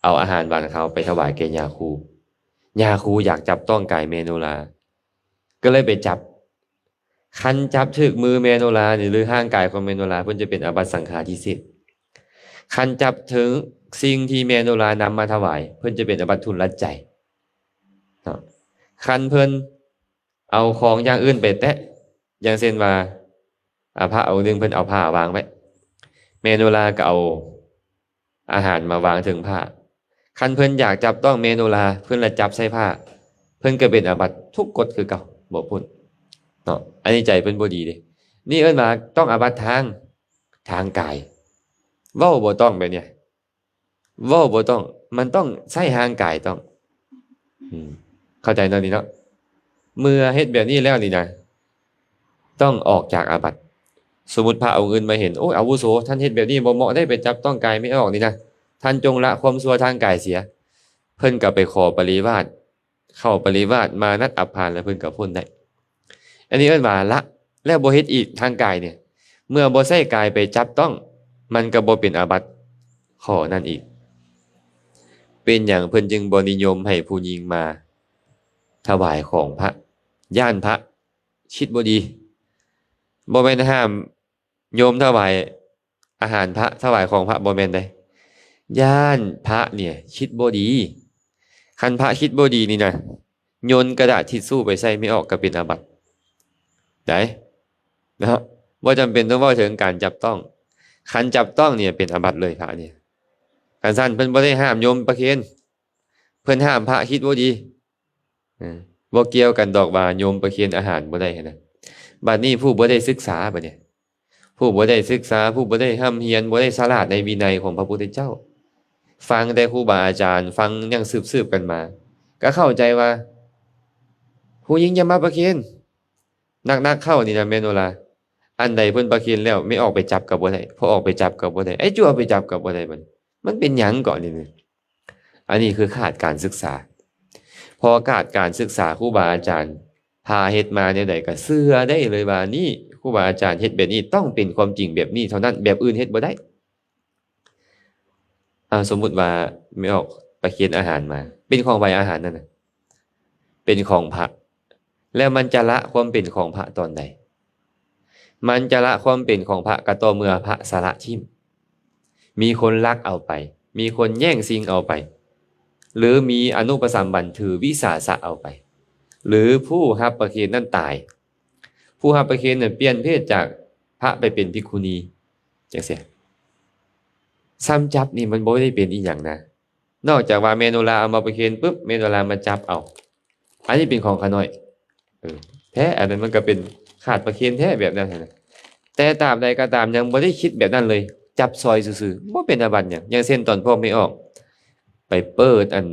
เอาอาหารหวานเขาไปถวายแก่ยาคูอยากจับต้องกายแม่โนราก็เลยไปจับคันจับถึกมือแม่โนราหรือห่างกายของแม่โนราเพิ่นจะเป็นอาบัติสังฆาทิเศษคันจับถึงสิ่งที่แม่โนรานำมาถวายเพิ่นจะเป็นอาบัติทุนละใจคันเพิ่นเอาของอย่างอื่นไปแตะอย่างเช่นว่าผ้าเอานึงเพิ่นเอาผ้าวางไว้แม่โนราก็เอาอาหารมาวางถึงผ้าคันเพิ่นอยากจับต้องแม่โนราเพิ่นละจับใส่ผ้าเพิ่นก็เป็นอาบัติทุกกฎคือเก่าบ่พ้นเนาะอันนี้ใจเพิ่นบ่ดีเด้นี่เอิ้นว่าต้องอาบัติทางกายเว้าบ่ต้องแบบเนี้ยเว้าบ่ต้องมันต้องใช้ทางกายต้องเข้าใจเนาะนี่เนาะเมื่อเฮ็ดแบบนี้แล้วนี่นะต้องออกจากอาบัติสมมุติพระเอาเงินมาเห็นโอ้ยอาวุโสท่านเฮ็ดแบบนี้บ่เหมาะได้ไปจับต้องกายไม่ออกนี่นะท่านจงละความชั่วทางกายเสียเพิ่นก็ไปขอปริวาสเข้าปริวาสมานัดอัปพานแล้วเพิ่นก็พ้นได้อันนี้เอิ้นว่าละแล้วบ่เฮ็ดอีกทางกายเนี่ยเมื่อบ่ใช้กายไปจับต้องมันก็บ่เป็นอาบัติข้อนั้นอีก เป็นอย่างเพิ่นจึงบ่นิยมให้ผู้หญิงมาถวายของพระย่านพระชิดบ่ดีบ่แม่นห้ามโยมถวายอาหารพระถวายของพระบ่แม่นได้ย่านพระเนี่ยชิดบ่ดีคันพระชิดบ่ดีนี่นะโยนกระดาษทิชชู่ไปใส่ไม่ออกก็เป็นอาบัติได้นะบ่จำเป็นต้องเว้าถึงการจับต้องคันจับต้องเนี่ยเป็นอาบัติเลยพระเนี่ยคันซั่นเพิ่นบ่ได้ห้ามโยมประเคนเพิ่นห้ามพระคิดบ่ดีบ่เกี่ยวกันดอกว่าโยมประเคนอาหารบ่ได้นะบัดนี้ผู้บ่ได้ศึกษาบัดเนี่ยผู้บ่ได้ศึกษาผู้บ่ได้ร่ำเรียนบ่ได้ฉลาดในวินัยของพระพุทธเจ้าฟังแต่ครูบาอาจารย์ฟังยังสืบกันมาก็เข้าใจว่าผู้หญิงอย่ามาประเคนนักๆเข้านี่นะแม่นบ่ล่ะอันใดเพิ่นประเคนแล้วไม่ออกไปจับก็บ่ได้พอออกไปจับก็บ่ได้ไอ้จั่วไปจับก็บ่ได้บัดมันเป็นหยังก่อนนี่อันนี้คือขาดการศึกษาพอขาดการศึกษาครูบาอาจารย์พาเฮ็ดมาแนวใดก็เชื่อได้เลยว่านี่ครูบาอาจารย์เฮ็ดแบบนี้ต้องเป็นความจริงแบบนี้เท่านั้นแบบอื่นเฮ็ดบ่ได้สมมุติว่าไม่ออกประเคนอาหารมาเป็นของไว้อาหารนั่นน่ะเป็นของพระแล้วมันจะละความเป็นของพระตอนใดมันจะละความเป็นของพระก็ต่อเมื่อพระสละทิ่มมีคนลักเอาไปมีคนแย่งสิ่งเอาไปหรือมีอนุปสัมบันถือวิสาสะเอาไปหรือผู้รับประเคนนั้นตายผู้รับประเคนเนี่ยเปลี่ยนเพศจากพระไปเป็นภิกขุณีจังซี่ซ้ำจับนี่มันบ่ได้เป็นอีหยังนะนอกจากว่าเมโนราเอามาประเคนปุ๊บเมโนรามาจับเอาอันนี้เป็นของขาน้อยแท้อันนั้นมันก็เป็นขาดประเคนแท้แบบนั้นนะแต่ตราบใดก็ตามยังบ่ได้คิดแบบนั้นเลยจับซอยซื่อๆบ่เป็นอาบัติหยังอย่างเช่นตอนพ่อไม่ออกไปเปิดอัน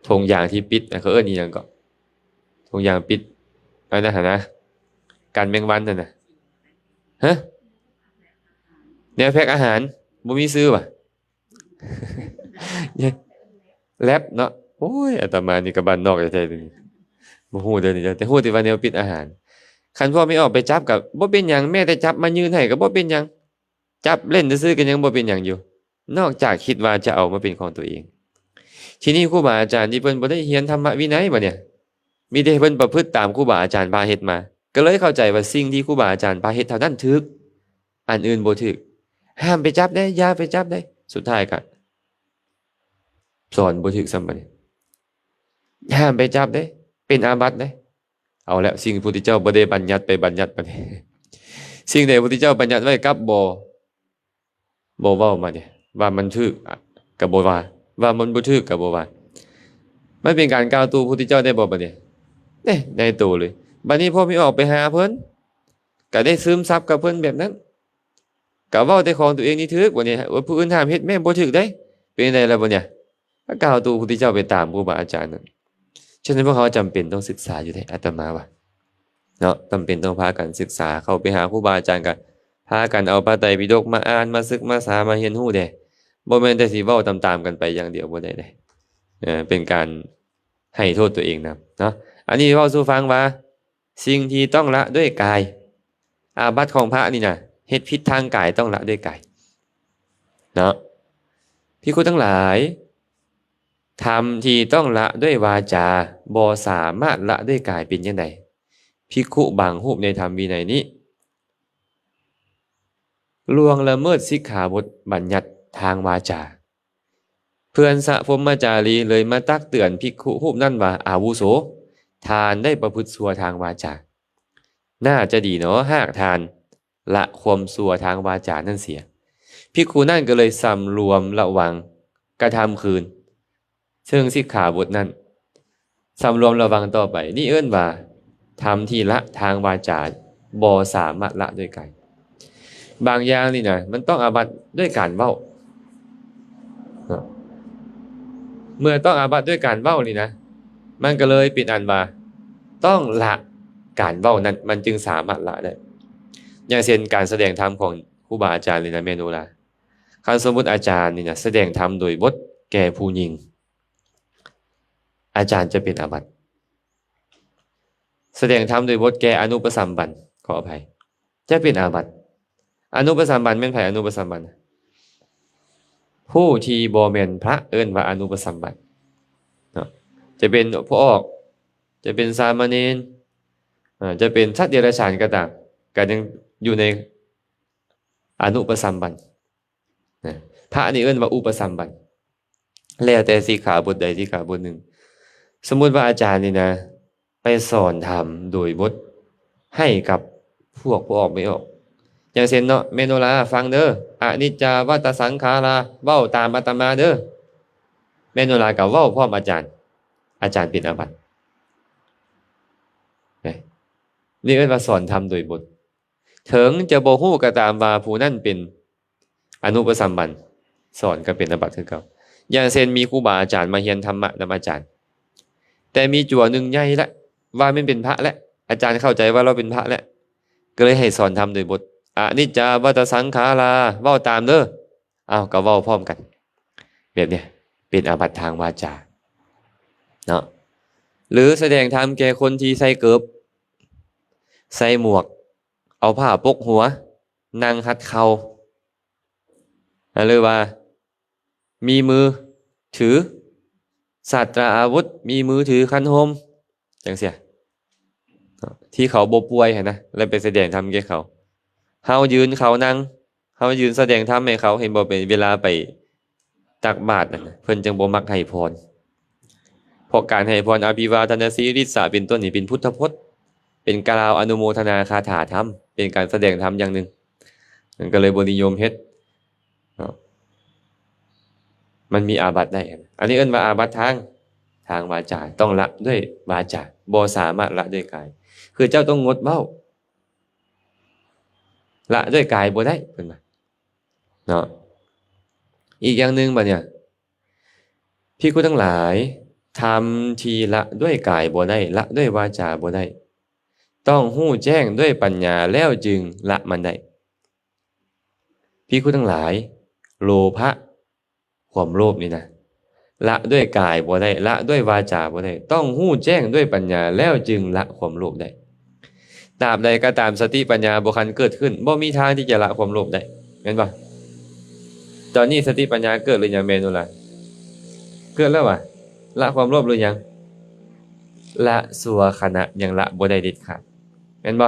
ธงยางที่ปิดเขาเอิ้นอีหยังก็ธงยางปิดอันนั้นนะกันแมงวันนั่นน่ะฮะแนวแพ็คอาหารบ่มีซื้อว่ะแลบเนาะโอ้ยอาตมานี่ก็บ้านนอกแท้ๆนี่บ่ฮู้เด้อนี่แต่ฮู้แต่ว่าแนวปิดอาหารคันพ่อไม่ออกไปจับก็บ่เป็นหยังแม้แต่จับมายืนให้ก็บ่เป็นหยังจับเล่นซื่อๆก็ยังบ่เป็นหยังอยู่นอกจากคิดว่าจะเอามาเป็นของตัวเองทีนี้ครูบาอาจารย์ที่เพิ่นบ่ได้เรียนธรรมวินัยบ่เนี่ยมีแต่เพิ่นประพฤติตามครูบาอาจารย์พาเฮ็ดมาก็เลยเข้าใจว่าสิ่งที่ครูบาอาจารย์พาเฮ็ดเท่านั้นถูกอันอื่นบ่ถูกห้ามไปจับได้อย่าไปจับได้สุดท้ายก็สอนบ่ถูกซ้ำบัดนี้ห้ามไปจับได้เป็นอาบัติได้เอาแล้วสิ่งพระพุทธเจ้าบ่ได้บัญญัติไปบัญญัติบัดนี้สิ่งใดพระพุทธเจ้าบัญญัติไว้กับบ่เว้ามาเนี่ยว่ามันถูกก็บ่ว่ามันบ่ถูกก็บ่ว่ามันเป็นการกล่าวตู่พระพุทธเจ้าได้บ่บัดนี้เด้ในตู่เลยบัดนี้พอมีออกไปหาเพิ่นก็ได้ซึมซับกับเพิ่นแบบนั้นก็เว้าแต่ของตัวเองนี่ถูกบ่เนี่ยว่าผู้อื่นห้ามเฮ็ดแม่นบ่ถูกได้เป็นจังไดล่ะบ่เนี่ยก็กล่าวตู่พระพุทธเจ้าไปตามครูบาอาจารย์นั่นฉะนั้นพวกเขาจำเป็นต้องศึกษาอยู่ได้อาตมาว่าเนาะจำเป็นต้องพากันศึกษาเข้าไปหาครูบาอาจารย์กันพากันเอาพระไตรปิฎกมาอ่านมาศึกมาษามาเรียนรู้เด้บ่แม่นแต่สิเว้าตามๆกันไปอย่างเดียวบ่ได้เด้เป็นการให้โทษตัวเองนะเนาะอันนี้เว้าสู่ฟังว่าสิ่งที่ต้องละด้วยกายอาบัติของพระนี่น่ะเฮ็ดผิดทางกายต้องละด้วยกายเนาะภิกขุทั้งหลายธรรมที่ต้องละด้วยวาจาบ่สามารถละด้วยกายเป็นจังได๋ภิกขุบางรูปในธรรมวินัยนี้ล่วงละเมิดสิกขาบทบัญญัติทางวาจาเพื่อนสะพรหมจารีเลยมาตักเตือนภิกขุรูปนั้นว่าอาวุโสทานได้ประพฤติชั่วทางวาจาน่าจะดีเนาะหากทานละความชั่วทางวาจานั่นเสียภิกขุนั่นก็เลยสำรวมระวังกระทำคืนซึ่งสิกขาบทนั้นสำรวมระวังต่อไปนี่เอิ้นว่าทำที่ละทางวาจาบ่สามารถละด้วยกายบางอย่างนี่นะมันต้องอาบัติด้วยการเว้าเมื่อต้องอาบัติด้วยการเว้านี่นะมันก็เลยเป็นอันว่าต้องละการเว้านั้นมันจึงสามารถละได้อย่างเช่นการแสดงธรรมของครูบาอาจารย์นี่นะแม่นบ่ล่ะคันสมมุติอาจารย์นี่นะแสดงธรรมโดยบทแก่ผู้หญิงอาจารย์จะเป็นอาบัติแสดงธรรมโดยบทแก่อนุปสัมบันขออภัยจะเป็นอาบัติอนุปสัมบันแม่นไผอนุปสัมบัน ผู้ที่บ่แม่นพระเอิ้นว่าอนุปสัมบัติเนาะจะเป็นพวกออกจะเป็นสามเณรจะเป็นสัตว์เดรัจฉานก็ตามก็ยังอยู่ในอนุปสัมบัตินะพระนี่เอิ้นว่าอุปสัมบัติแล้วแต่สิกขาบทใดสิกขาบทหนึ่งสมมุติว่าอาจารย์นี่นะไปสอนธรรมโดยบทให้กับพวกผู้ออกไม่ออกอย่างเช่นเนาะเมโนลาฟังเด้ออนิจจาวัฏสังขาราเว้าตามอาตมาเด้อเมโนลาก็เว้าพร้อมอาจารย์เป็นอาบัตินี่เอิ้นว่าสอนธรรมโดยบทถึงจะบ่ฮู้ก็ตามว่าผู้นั้นเป็นอนุปสัมบันสอนก็เป็นอาบัติคือเก่าอย่างเช่นมีครูบาอาจารย์มาเรียนธรรมะนำอาจารย์แต่มีจั่วหนึ่งใหญ่ละว่าไม่เป็นพระและอาจารย์เข้าใจว่าเราเป็นพระแล้วก็เลยให้สอนธรรมโดยบทอนิจจาวัฏสังขาราเว้าตามเด้อก็เว้าพร้อมกันแบบนี้เป็นอาบัติทางวาจาเนาะหรือแสดงธรรมแก่คนที่ใส่เกิบใส่หมวกเอาผ้าปกหัวนั่งหัดเข่าหรือว่ามีมือถือศาสตราอาวุธมีมือถือคันโฮมจังเสียที่เขาบ่ป่วยเห็นนะแล้วไปแสดงธรรมแก่เขาเฮายืนเขานั่งเฮายืนแสดงธรรมให้เขาเห็นบ่เป็นเวลาไปตักบาตรนั่นเพิ่นจังบ่มักให้พรเพราะการให้พรอภิวาทนาสีริสาเป็นต้นนี่เป็นพุทธพจน์เป็นกล่าวอนุโมทนาคาถาธรรมเป็นการแสดงธรรมอย่างหนึ่งมันก็เลยบ่นิยมเฮ็ดมันมีอาบัติได้อันนี้เอิ้นว่าอาบัติทางวาจาต้องละด้วยวาจาบ่สามารถละด้วยกายคือเจ้าต้องงดเว้าละด้วยกายบ่ได้เพิ่นว่าเนาะอีกอย่างหนึ่งบัดเนี่ยภิกขุทั้งหลายทำทีละด้วยกายบ่ได้ละด้วยวาจาบ่ได้ต้องหู้แจ้งด้วยปัญญาแล้วจึงละมันได้ภิกขุทั้งหลายโลภะความโลภนี่นะละด้วยกายบ่ได้ละด้วยวาจาบ่ได้ต้องหู้แจ้งด้วยปัญญาแล้วจึงละความโลภได้ตราบใดก็ตามสติปัญญาบ่คันเกิดขึ้นบ่มีทางที่จะละความโลภได้แม่นบ่ตอนนี้สติปัญญาเกิดหรือยังแม่นบ่ล่ะเกิดแล้วว่ะละความโลภหรือยังละสัวขณะยังละบ่ได้เด็ดขาดแม่นบ่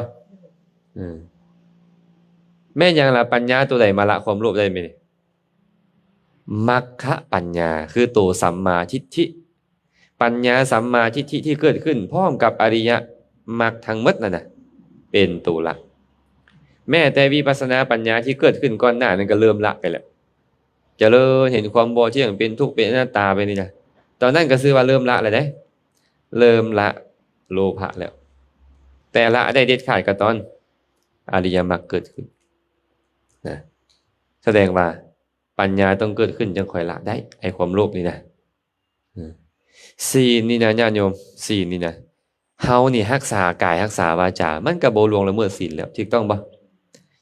แม่นยังละปัญญาตัวใดมาละความโลภได้มั้ยมัคคะปัญญาคือตัวสัมมาทิฏฐิปัญญาสัมมาทิฏฐิที่เกิดขึ้นพร้อมกับอริยมรรคทั้งหมดนั่นน่ะเป็นตัวละแม้แต่วิปัสสนาปัญญาที่เกิดขึ้นก่อนหน้านั้นก็เริ่มละไปแล้วเจริญเห็นความบ่เที่ยงเป็นทุกข์เป็นอนัตตาไปนี่นะตอนนั้นก็ชื่อว่าเริ่มละแล้วเด้เริ่มละโลภะแล้วแต่ละได้เด็ดขาดก็ตอนอริยมรรคเกิดขึ้นนะแสดงว่าปัญญาต้องเกิดขึ้นจึงค่อยละได้ไอ้ความโลภนี่นะศีลนี่นะญาติโยมศีลนี่นะเฮานี่รักษากายรักษาวาจามันก็บ่ล่วงละเมิดศีลแล้วถูกต้องบ่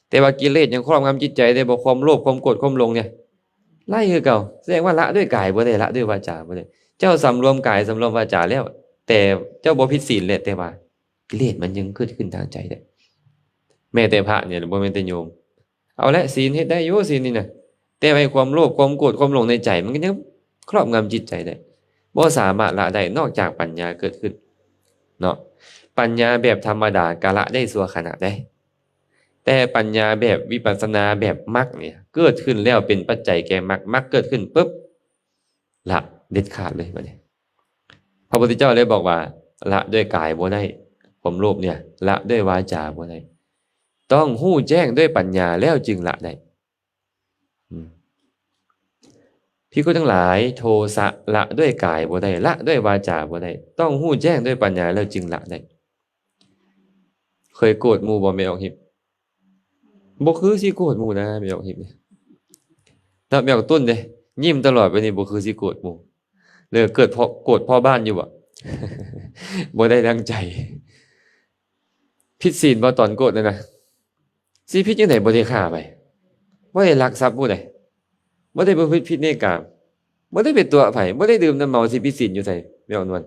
แต่ว่ากิเลสยังครอบงำจิตใจได้บ่ความโลภความโกรธความหลงเนี่ยไล่คือเก่าแสดงว่าละด้วยกายบ่ได้ละด้วยวาจาบ่ได้เจ้าสำรวมกายสำรวมวาจาแล้วแต่เจ้าบ่ผิดศีลแหละแต่ว่ากิเลสมันยังเกิดขึ้นทางใจได้แม้แต่พระเนี่ยบ่แม่นแต่โยมเอาละศีลเฮ็ดได้อยู่ศีลนี่นะแต่ไอ้ความโลภความโกรธความหลงในใจมันก็ยังครอบงำจิตใจได้บ่สามารถละได้นอกจากปัญญาเกิดขึ้นเนาะปัญญาแบบธรรมดากะละได้ชั่วขณะได้แต่ปัญญาแบบวิปัสสนาแบบมรรคเนี่ยเกิดขึ้นแล้วเป็นปัจจัยแก่มรรคมรรคเกิดขึ้นปุ๊บละเด็ดขาดเลยบัดนี้พระพุทธเจ้าเลยบอกว่าละด้วยกายบ่ได้ความโลภเนี่ยละด้วยวาจาบ่ได้ต้องหู้แจ้งด้วยปัญญาแล้วจึงละได้ภิกขุทั้งหลายโทสะละด้วยกายบ่ได้ละด้วยวาจาบ่ได้ต้องหู้แจ้งด้วยปัญญาแล้วจึงละได้เคยโกรธหมู่บ่แม่ออกหิบบ่คือสิโกรธหมู่นะแม่ออกหิบถ้าแม่ออกต้นเด้ยิ้มตลอดไปนี่บ่คือสิโกรธหมู่เลยเกิดเพราะโกรธพ่อบ้านอยู่บ่ บ่ได้ดังใจผิดศีลบ่ตอนโกรธนั่นน่ะสิผิดจังได๋บ่ได้ฆ่าไปบ่ได้ลักทรัพย์ผู้ใดบ่ได้ประพฤติผิดในกามบ่ได้เป็นตัวไผบ่ได้ดื่มน้ำเมาสิผิดศีลอยู่ไสแม่ออกนวล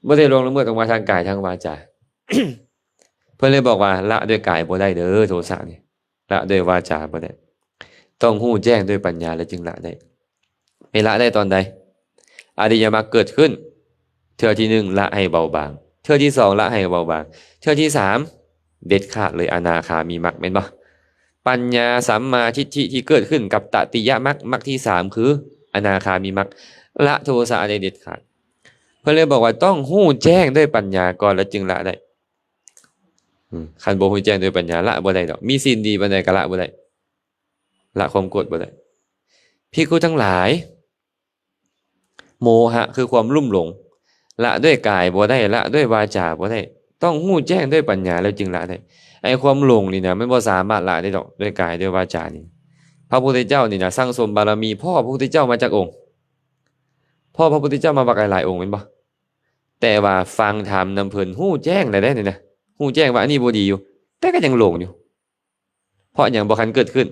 บ่ได้ล่วงละเมิดออกมาทางกายทางวาจา เพิ่นเลยบอกว่าละด้วยกายบ่ได้เด้อโทสะนี่ละด้วยวาจาบ่ได้ ต้องหู้แจ้งด้วยปัญญาแล้วจึงละได้ไม่ละได้ตอนใดอริยมรรคเกิดขึ้นเทื่อที่หนึ่งละให้เบาบางเทื่อที่สองละให้เบาบางเทื่อที่สามเด็ดขาดเลยอนาคามีมรรคแม่นบ่ปัญญาสัมมาทิฏฐิที่เกิดขึ้นกับตติยมรรคมรรคที่สามคืออนาคามีมรรคละโทสะได้เด็ดขาดเพื่อนเลยบอกว่าต้องหู้แจ้งด้วยปัญญาก่อนแล้วจึงละได้คันบ่ฮู้แจ้งด้วยปัญญาละบ่ได้ดอกมีศีลดีปานใดก็ละบ่ได้ละความโกรธบ่ได้ภิกขุทั้งหลายโมหะคือความลุ่มหลงละด้วยกายบ่ได้ละด้วยวาจาบ่ได้ต้องหู้แจ้งด้วยปัญญาแล้วจึงละได้ไอ้ความหลงนี่นะมันบ่สามารถละได้ดอกด้วยกายด้วยวาจานี่พระพุทธเจ้านี่นะสร้างสมบารมีพ่อพระพุทธเจ้ามาจากองค์พ่อพระพุทธเจ้ามาบักหลายองค์แม่นบ่แต่ว่าฟังธรรมนำเพิ่นหู้แจ้งได้นี่นะหู้แจ้งว่าอันนี้บ่ดีอยู่แต่ก็ยังหลงอยู่เพราะหยังบ่คันเกิดขึ้น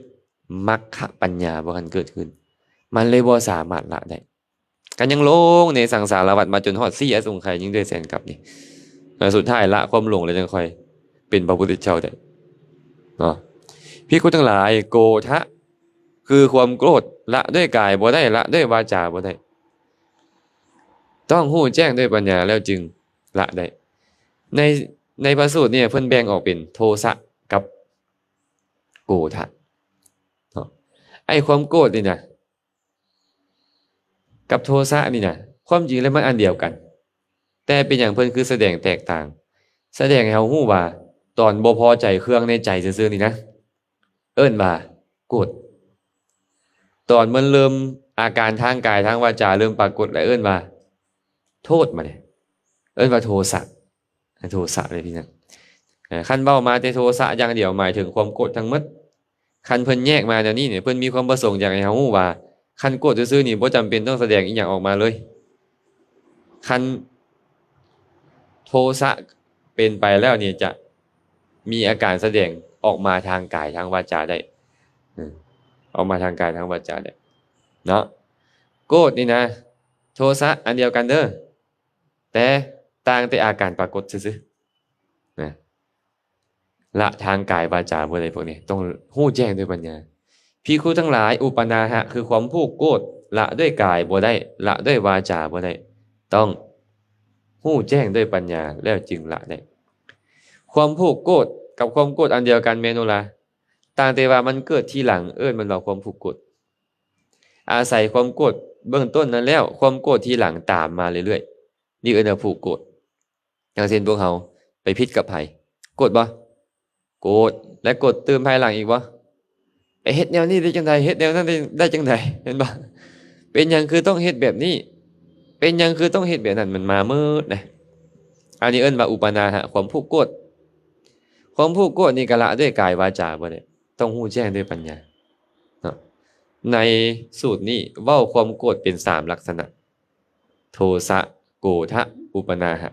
มรรคปัญญาบ่คันเกิดขึ้นมันเลยบ่สามารถละได้กันยังลงในสังสารวัฏมาจนฮอด4อสงไขยยิ่งด้วยแสนกับนี่สุดท้ายละความหลงแล้วจังค่อยเป็นพระพุทธเจ้าได้เนาะภิกขุทั้งหลายโกทะคือความโกรธละด้วยกายบ่ได้ละด้วยวาจาบ่ได้ต้องหู้แจ้งด้วยปัญญาแล้วจึงละได้ในพระสูตรเนี่ยเพิ่นแบ่งออกเป็นโทสะกับโกทะเนาะไอ้ความโกรธนี่นะกับโทสะนี่นะความจริงแล้วมันอันเดียวกันแต่เป็นอย่างเพิ่นคือแสดงแตกต่างแสดงให้เฮาฮู้ว่าตอนบ่พอใจเครื่องในใจซื่อๆนี่นะเอิ้นว่าโกรธตอนมันเริ่มอาการทางกายทางวาจาเริ่มปรากฏแล้วเอิ้นว่าโทษมาเนี่ยเอิ้นว่าโทสะเลยพี่น้องคันเว้ามาแต่โทสะอย่างเดียวหมายถึงความโกรธทั้งหมดคันเพิ่นแยกมาเดี๋ยวนี้เนี่ยเพิ่นมีความประสงค์อยากให้เฮาฮู้ว่าคันโกรธซื่อๆนี่บ่จำเป็นต้องแสดงอีหยังออกมาเลยคันโทสะเป็นไปแล้วเนี่ยจะมีอาการแสดงออกมาทางกายทางวาจาได้ออกมาทางกายทางวาจาได้เนาะโกรธนี่นะโทสะอันเดียวกันเด้อแต่ต่างแต่อาการปรากฏซื่อๆนะละทางกายวาจาบ่ได้พวกนี้ต้องฮู้แจ้งด้วยปัญญาภิกขุทั้งหลายอุปนาหะคือความผูกโกรธละด้วยกายบ่ได้ละด้วยวาจาบ่ได้ต้องฮู้แจ้งด้วยปัญญาแล้วจึงละได้ความผูกโกรธกับความโกรธอันเดียวกันแม่นบ่ล่ะต่างแต่ว่ามันเกิดทีหลังมันว่าความผูกโกรธอาศัยความโกรธเบื้องต้นนั้นแล้วความโกรธทีหลังตามมาเรื่อยๆนี่ว่าผูกโกรธอย่างเช่นพวกเฮาไปพิษกับไผโกรธบ่โกรธและโกรธเติมภายหลังอีกบ่เฮ็ดแนวนี้ได้จังไดเฮ็ดแนวนั้นได้จังไดเห็นบ่เป็นหยังคือต้องเฮ็ดแบบนี้เป็นหยังคือต้องเฮ็ดแบบนั้นมันมามืดนะอันนี้ว่าอุปนาหะความผูกโกรธความผูกโกรธนี่ก็ละด้วยกายวาจาบ่ได้ต้องฮู้แจ้งด้วยปัญญาเนาะในสูตรนี้เว้าความโกรธเป็น3ลักษณะโทสะโกฏะอุปนาหะ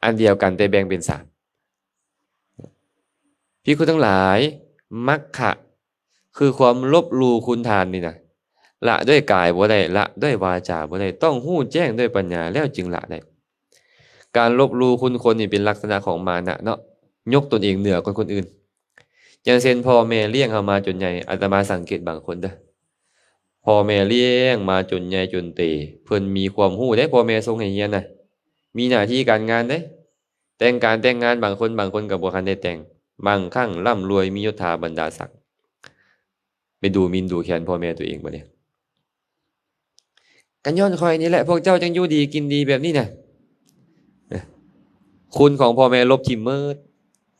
อันเดียวกันแต่แบ่งเป็น3ภิกขุทั้งหลายมัคคะคือความลบหลู่คุณทานนี่นะละด้วยกายบ่ได้ละด้วยวาจาบ่ได้ต้องฮู้แจ้งด้วยปัญญาแล้วจึงละได้การลบหลู่คุณคนนี่เป็นลักษณะของมานะเนาะยกตนเองเหนือคนอื่นอย่างเช่นพ่อแม่เลี้ยงเฮามาจนใหญ่อาตมาสังเกตบางคนเด้อพ่อแม่เลี้ยงมาจนใหญ่จนเตเพิ่นมีความรู้ได้พ่อแม่ส่งให้เรียนน่ะมีหน้าที่การงานเด้แต่งงานบางคนก็บ่ทันได้แต่งบางครั้งร่ำรวยมียศถาบรรดาศักดิ์ไปดูหมิ่นดูแคลนพ่อแม่ตัวเองบ่เนี่ยกันย้อนคอยนี่แหละพวกเจ้าจังอยู่ดีกินดีแบบนี้น่ะคุณของพ่อแม่ลบทิ่มเมิด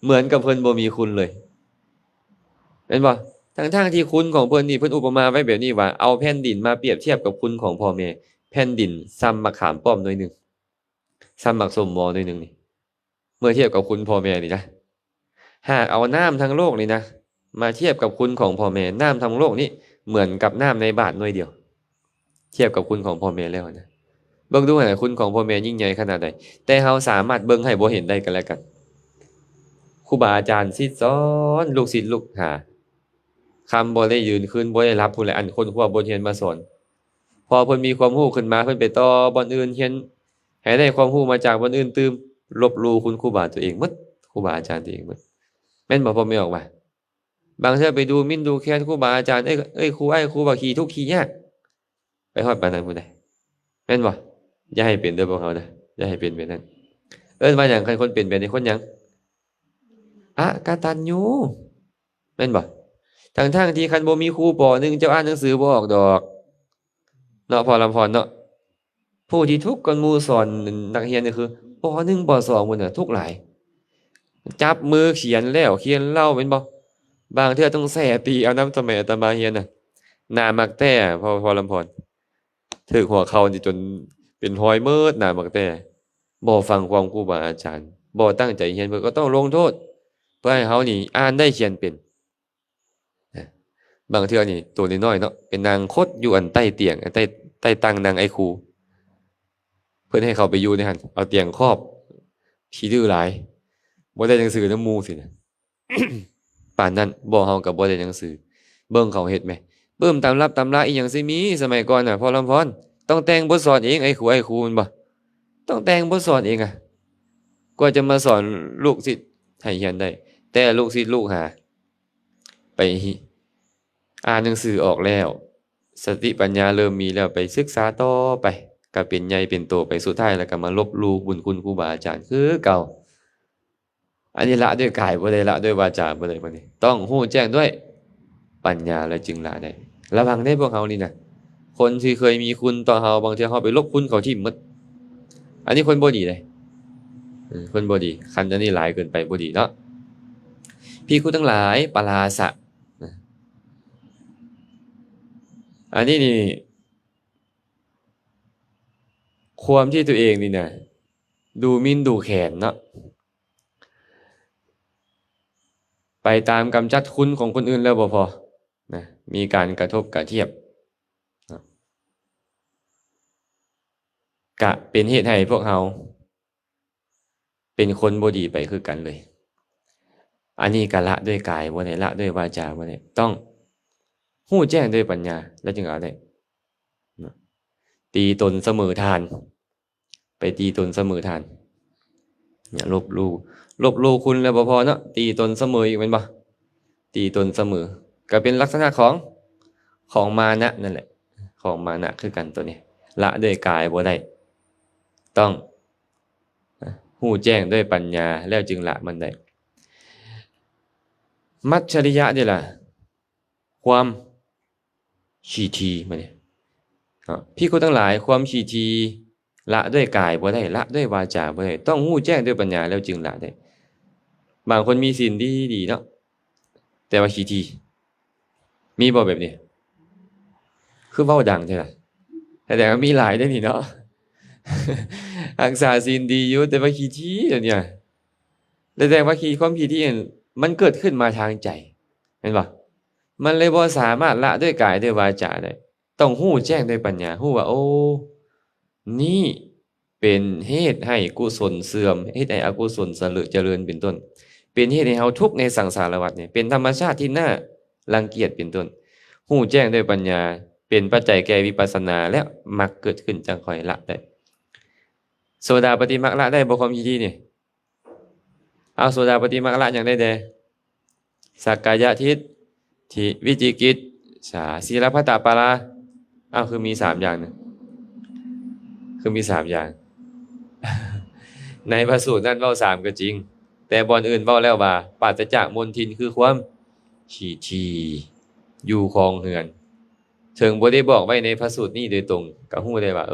เหมือนกับเพิ่นบ่มีคุณเลยเห็นบ่ทั้งที่คุณของเพิ่นนี่เพิ่นอุปมาไว้แบบนี้ว่าเอาแผ่นดินมาเปรียบเทียบกับคุณของพ่อแม่แผ่นดินซ้ำมะขามป้อมหน่อยนึงซ้ำบักส้มหมอหน่อยนึงนี่เมื่อเทียบกับคุณพ่อแม่นี่นะหากเอาน้ำทั้งโลกนี่นะมาเทียบกับคุณของพ่อแม่น้ำทั้งโลกนี่เหมือนกับน้ำในบาทหน่วยเดียวเทียบกับคุณของพ่อแม่แล้วนะเบิ่งดูให้คุณของพ่อแม่ยิ่งใหญ่ขนาดใดแต่เฮาสามารถเบิ่งให้บ่เห็นได้กันแล้วกันครูบาอาจารย์สิสอนลูกศิษย์ลูกหาคำบ่ได้ยืนขึ้นบ่ได้รับผู้ใดอันคนครูบ่เรียนมาสอนพอเพิ่นมีความรู้ขึ้นมาเพิ่นไปต่อบ่อนอื่นเรียนให้ได้ความรู้มาจากบ่อนอื่นตื่มลบหลู่คุณครูบาตัวเองหมดครูบาอาจารย์ตัวเองหมดแม่นบ่พ่อแม่ออกมา บางเทื่อไปดูหมิ่นดูแคลนครูบาอาจารย์ครูครูบ่ขี้ทุกข์ขี้ยากไปฮอดปานนั้นบ่ได้แม่นบ่อย่าให้เป็นเด้อพวกเขาเด้ออย่าให้เป็นแบบนั้นว่าหยังคันคนเป็นแบบนี้คนหยังอกตัญญูแม่นบ่ทั้งที่คันบ่มีครูปหนึ่งเจ้าอ่านหนังสือบ่ออกดอกเนาะพอลำพรเนาะผู้ที่ทุกข์ก่อนหมู่สอนนักเรียนนี่คือป1ป2พุ่นน่ะทุกข์หลายจับมือเขียนแล้วเขียนเล่าแม่นบ่บางเทื่อต้องแส่ตีเอานำสมัยอาตมาเรียนน่ะหน้ามักแต้พอลำพรถึกหัวเข่านี่จนเป็นรอยเมิดหน้ามักแต้บ่ฟังความครูบาอาจารย์บ่ตั้งใจเรียนเพิ่นก็ต้องลงโทษเพื่อให้เฮานี่อ่านได้เขียนเป็นบางเทื่อนี่ตัวน้อยๆเนาะเป็นนางคดอยู่อันใต้เตียงใต้ตังนางไอ้ครูเพิ่นให้เขาไปอยู่ในหั่นเอาเตียงครอบขี้ดื้อหลายบ่ได้หนังสือนำหมู่สินะ ปานนั้นบ่เฮาก็บ่ได้หนังสือเบิ่งเขาเฮ็ดแหมเบิ่มตำรับตำราอีหยังสิมีสมัยก่อนน่ะพอลำพรต้องแต่งบทสอนเองไอ้ครูแม่นบ่ต้องแต่งบทสอนเองกว่าจะมาสอนลูกศิษย์ให้เรียนได้แต่ลูกศิษย์ลูกหาไปอ่านหนังสือออกแล้วสติปัญญาเริ่มมีแล้วไปศึกษาต่อไปก็เป็นใหญ่เป็นโตไปสุดท้ายแล้วก็มาลบหลู่บุญคุณครูบาอาจารย์คือเก่าอันนี้ละด้วยกายบ่ได้ละด้วยวาจาบ่ได้บัดนี้ต้องรู้แจ้งด้วยปัญญาแล้วจึงละได้ระวังได้พวกเฮานี่นะคนที่เคยมีคุณต่อเฮาบางทีเฮาไปลบคุณเขาทิ่มหมดอันนี้คนบ่ดีเลยคนบ่ดีคันอันนี้หลายเกินไปบ่ดีเนาะพี่ครูทั้งหลายปราศะอันนี้นี่ความที่ตัวเองนี่นะดูหมิ่นดูแคลนเนาะไปตามกำจัดคุณของคนอื่นแล้วบ่พอนะมีการกระทบกระเทียบนะกะเป็นเหตุให้พวกเราเป็นคนบ่ดีไปคือกันเลยอันนี้กะละด้วยกายบ่ได้ละด้วยวาจาบ่ได้ต้องรู้แจ้งด้วยปัญญาแล้วจึงเอาได้นะตีตนเสมอทานไปตีตนเสมอทานเนี่ยลบหลู่คุณแล้วบ่พอเนาะตีตนเสมออีกแม่นบ่ตีตนเสมอก็เป็นลักษณะของมานะนั่นแหละของมานะคือกันตัวนี้ละด้วยกายบ่ได้ต้องรู้แจ้งด้วยปัญญาแล้วจึงละมันได้มัจฉริยะนี่ล่ะความขี้ทีมันนี่พี่คนทั้งหลายความขี้ทีละด้วยกายบ่ได้ละด้วยวาจาบ่ได้ต้องรู้แจ้งด้วยปัญญาแล้วจึงละได้บางคนมีศีลดีเนาะแต่ว่าขี้ทีมีบ่แบบนี้คือเว้าดังใช่ล่ะแต่ก็มีหลายเด้อนี่เนาะ รักษาศีลดีอยู่แต่ว่าขี้ทีเดี๋ยวนี้แสดงว่าความขี้ทีมันเกิดขึ้นมาทางใจเห็นบ่มันเลยบ่สามารถละด้วยกายด้วยวาจาได้ต้องรู้แจ้งด้วยปัญญารู้ว่าโอ้นี่เป็นเหตุให้กุศลเสื่อมเหตุให้อกุศลเจริญเป็นต้นเป็นเหตุให้เฮาทุกข์ในสังสารวัฏนี่เป็นธรรมชาติที่น่ารังเกียจเป็นต้นรู้แจ้งด้วยปัญญาเป็นปัจจัยแก่วิปัสสนาและมรรคเกิดขึ้นจังค่อยละได้โสดาปัตติมรรคละได้บ่ความขี้ทีนี่เอาโสดาปัตติมรรคละหยังได้แดสักกายทิฏฐิวิจิกิจฉาศีลพัตตปาราคือมี3อย่างนะคือมี3อย่าง ในพระสูตรนั้นเว้า3ก็จริงแต่บ่อนอื่นเว้าแล้วว่าปราศจากมลทินคือความขี้ทีอยู่ครองเรือนถึงบ่ได้บอกไว้ในพระสูตรนี้โดยตรงก็ฮู้ได้ว่า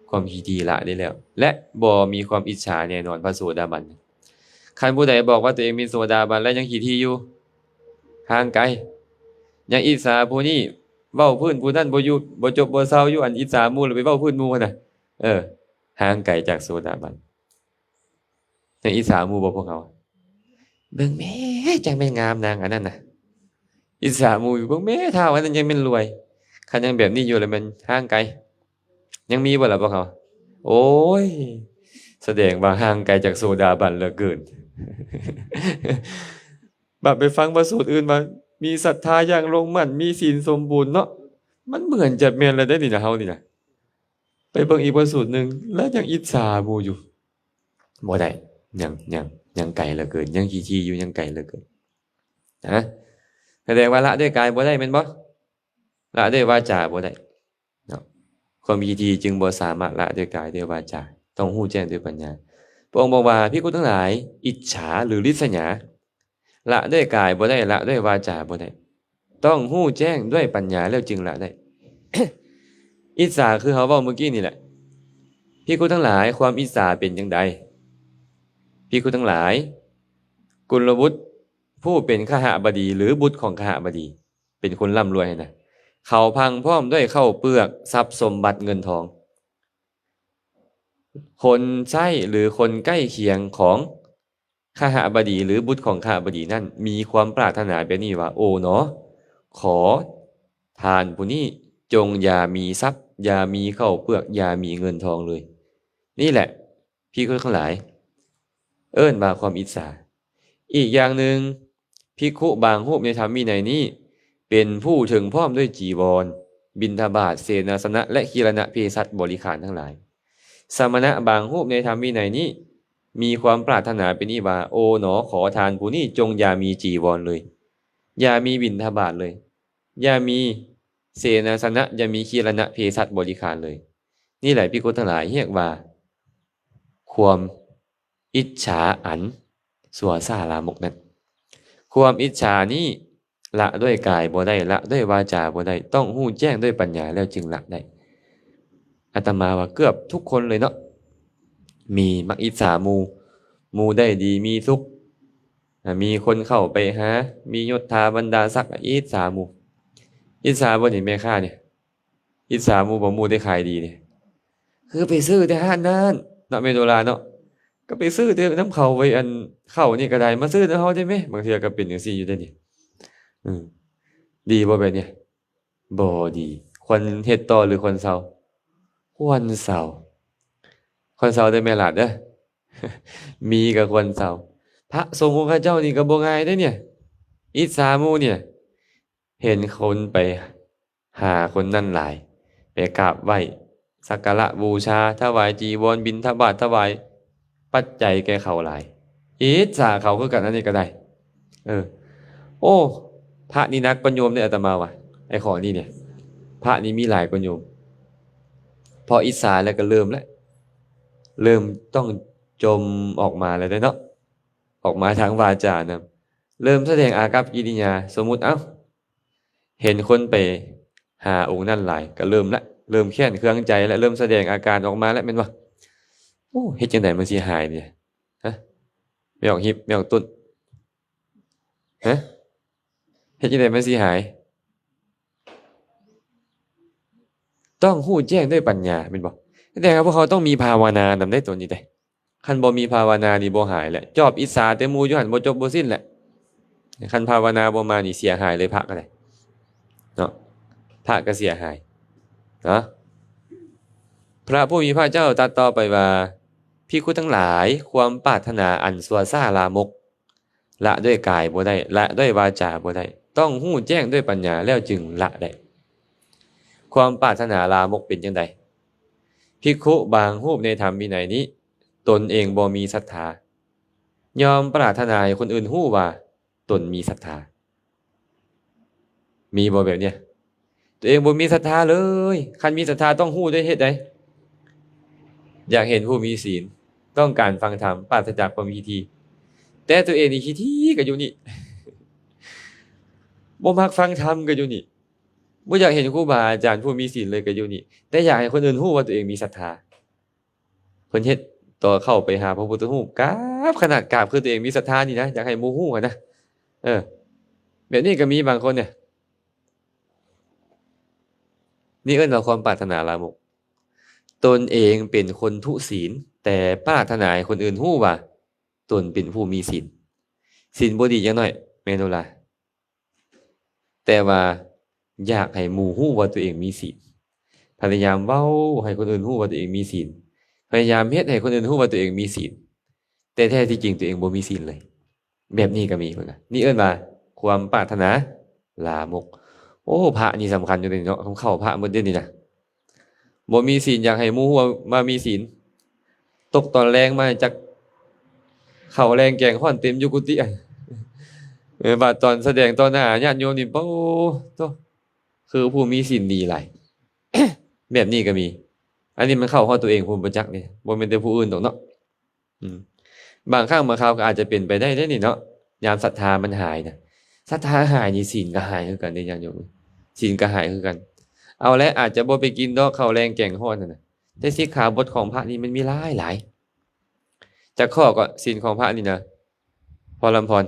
ความขี้ทีละได้แล้วและบ่มีความอิจฉาแน่นอนพระโสดาบันคันผู้ใดบอกว่าตัวเองมีโสดาบันแล้วยังขี้ทีอยู่ห่างไกลยังอิจฉาผู้นี้เว้าพื้นผู้นั้นบ่อยู่บ่จบบ่เซาอยู่อันอิจฉาหมู่แล้วไปเว้าพื้นหมู่น่ะห่างไกลจากโสดาบันยังอิจฉาหมู่บ่พวกเขาเบิ่งแม่จังแม่นงามนางอันนั้นน่ะอิจฉาหมู่อยู่เบิ่งแม่เฒ่าอันนั้นยังแม่นรวยคันยังแบบนี้อยู่แล้วมันห่างไกลยังมีบ่ล่ะพวกเขาโอ้ยแสดงว่าห่างไกลจากโสดาบันเหลือเกิน บัดไปฟังพระสูตรอื่นมามีศรัทธาอย่างลงมั่นมีศีลสมบูรณ์เนาะมันเหมือนจะแม่นแล้วได้นี่นะเฮานี่นะไปเบิ่งอีกพระสูตรนึงแล้วยังอิจฉาหมู่อยู่บ่ได้ยังไกลเหลือเกินยังขี้ๆอยู่ยังไกลเหลือเกินนะ แสดงว่าละด้วยกายบ่ได้แม่นบ่ละด้วยวาจาบ่ได้เนาะความยินดีจึงบ่สามารถละด้วยกายด้วยวาจาต้องรู้แจ้งด้วยปัญญาพระองค์บอกว่าภิกษุทั้งหลายอิจฉาหรือริษยาละด้วยกายบ่ได้ละด้วยวาจาบ่ได้ต้องรู้แจ้งด้วยปัญญาแล้วจึงละได้ อิจฉาคือเขาเว้าเมื่อกี้นี่แหละภิกษุทั้งหลายความอิจฉาเป็นจังใดภิกษุทั้งหลายกุลบุตรผู้เป็นขหบดีหรือบุตรของขหบดีเป็นคนร่ำรวยนะเขาพังพร้อมด้วยข้าวเปลือกทรัพย์สมบัติเงินทองคนใช้หรือคนใกล้เคียงของขหบดีหรือบุตรของขหบดีนั่นมีความปรารถนาแบบนี้ว่าโอ้เนาะขอทานผู้นี้จงอย่ามีทรัพย์อย่ามีข้าวเปลือกอย่ามีเงินทองเลยนี่แหละพี่ก็ทั้งหลายเอิ้นมาความอิจฉาอีกอย่างหนึ่งภิกขุบางรูปในธรรมวินัยนี้เป็นผู้ถึงพร้อมด้วยจีวรบิณฑบาตเสนาสนะและคีรณะเภสัชบริขารทั้งหลายสมณะบางรูปในธรรมวินัยนี้มีความปรารถนาเป็นอิว่าโอหนอขอทานผู้นี้จงอย่ามีจีวรเลยอย่ามีบิณฑบาตเลยอย่ามีเสนาสนะอย่ามีคีรณะเภสัชบริขารเลยนี่แหละภิกขุทั้งหลายเรียกว่าความอิจฉาอันสัวซ่าลามกนั้นความอิจฉานี้ละด้วยกายบ่ได้ละด้วยวาจาบ่ได้ต้องรู้แจ้งด้วยปัญญาแล้วจึงละได้อาตมาว่าเกือบทุกคนเลยเนาะมีมักอิจฉาหมู่ได้ดีมีสุขมีคนเข้าไปหามียศถาบรรดาศักดิ์อิจฉาหมู่อิจฉาบ่นี่แม่ค้าเนี่ยอิจฉาหมู่บ่หมู่ได้ขายดีเนี่ยคือไปซื้อแต่ห้านนั้นเนาะเมโดลาเนาะก็ไปซื้อแต่น้ำเขาไว้อันเข้านี่ก็ได้มาซื้อน้ำเขาได้ไหมบางทีก็เป็นอย่างซี่อยู่ได้นี่ดีบ่แบบเนี้ยบ่ดีควรเฮ็ดต่อหรือควรเซาควรเซาควรเซาได้แม่หลาดเด้อ มีก็ควรเซาพระสงฆ์ของข้าเจ้านี่ก็บ่ง่ายเด้อเนี่ยอิจฉาหมู่เนี่ยเห็นคนไปหาคนนั้นหลายไปกราบไหว้สักการะบูชาถวายจีวรบิณฑบาตถวายปัจจัยแก่เขาหลายอิจฉาเขาคือกันอันนี้ก็ได้โอ้พระนี่นักกว่าโยมเนี่ยอาตมาว่ะไอ้ขอนี่เนี่ยพระนี่มีหลายกว่าโยมพออิจฉาแล้วก็เริ่มต้องจมออกมาแล้วเนาะออกมาทางวาจานะเริ่มแสดงอากัปกิริยาสมมุติเห็นคนไปหาองค์นั่นหลายก็เริ่มแค้นเคืองใจและเริ่มแสดงอาการออกมาแล้วแม่นบ่โอ้เฮ็ดจังได๋มันสิหายเนี่ยฮะไม่ออกหิบไม่ออกตุ้นฮะเฮ็ดจังได๋มันสิหายต้องรู้แจ้งด้วยปัญญาแม่นบ่แต่ว่าพวกเขาต้องมีภาวนานำได้ตัวนี้ได้คันบ่มีภาวนานี่บ่หายแหละจอบอิจฉาแต่หมู่อยู่หั่นบ่จบบ่สิ้นแหละคันภาวนาบ่มานี่เสียหายเลยพระก็ได้เนาะพระก็เสียหายเนาะพระผู้มีพระเจ้าตรัสต่อไปว่าภิกขุทั้งหลายความปรารถนาอันซั่วซ่าลามกละด้วยกายบ่ได้ละด้วยวาจาบ่ได้ต้องรู้แจ้งด้วยปัญญาแล้วจึงละได้ความปรารถนาลามกเป็นจังไดภิกขุบางรูปในธรรมวินัยนี้ตนเองบ่มีศรัทธายอมปรารถนาให้คนอื่นรู้ว่าตนมีศรัทธามีบ่แบบเนี้ยตัวเองบ่มีศรัทธาเลยคันมีศรัทธาต้องรู้ด้วยเหตุใดอยากเห็นผู้มีศีลต้องการฟังธรรมปราศจากความขี้ถี่แต่ตัวเองนี่ขี้ถี่ก็อยู่นี่ บ่มักฟังธรรมก็อยู่นี่บ่อยากเห็นครูบาอาจารย์ผู้มีศีลเลยก็อยู่นี่แต่อยากให้คนอื่นรู้ว่าตัวเองมีศรัทธาเพิ่นเฮ็ดต่อเข้าไปหาพระพุทธรูปกราบขนาดกราบคือตัวเองมีศรัทธานี่นะอยากให้หมู่รู้อะนะแบบนี้ก็มีบางคนเนี่ยนี่เอิ้นว่าความปรารถนาลามกตนเองเป็นคนทุศีลแต่ปรารถนาให้คนอื่นรู้ว่าตนเป็นผู้มีศีลศีลบ่ดีจังน้อยแม่นบ่ล่ะแต่ว่าอยากให้หมู่รู้ว่าตัวเองมีศีลพยายามเว้าให้คนอื่นรู้ว่าตัวเองมีศีลพยายามเฮ็ดให้คนอื่นรู้ว่าตัวเองมีศีลแต่แท้ที่จริงตัวเองบ่มีศีลเลยแบบนี้ก็มีเพิ่นน่ะนี่เอิ้นว่าความปรารถนาลามกโอ้พระนี่สำคัญอยู่เนาะเข้าพระหมดเดี๋ยวนี้นะบ่มีศีลอยากให้หมู่รู้ว่ามีศีลตกตอนแรงมาจักข้าวแรงแกงฮ้อนเต็มอยู่กุฏิ บาดตอนแสดงต่อหน้าญาติโยมนี่โป้โตคือผู้มีศีลดีหลาย แบบนี้ก็มี อันนี้มันเข้าข้อตัวเองภูมิประจักษ์นี่บ่แม่นแต่ผู้อื่นดอกเนาะอืมบางครั้งบางคราวก็อาจจะเป็นไปได้เด้นี่เนาะยามศรัทธามันหายนะศรัทธาหายนี่ศีลก็หายคือกันเด้ญาติโยมศีลก็หายคือกัน เอาและอาจจะบ่ไปกินดอกข้าวแรงแกงฮ้อนนั่นน่ะแต่สิกขาบทของพระนี่มันมีหลายจากข้อก็ศีลของพระนี่นะพอลำพร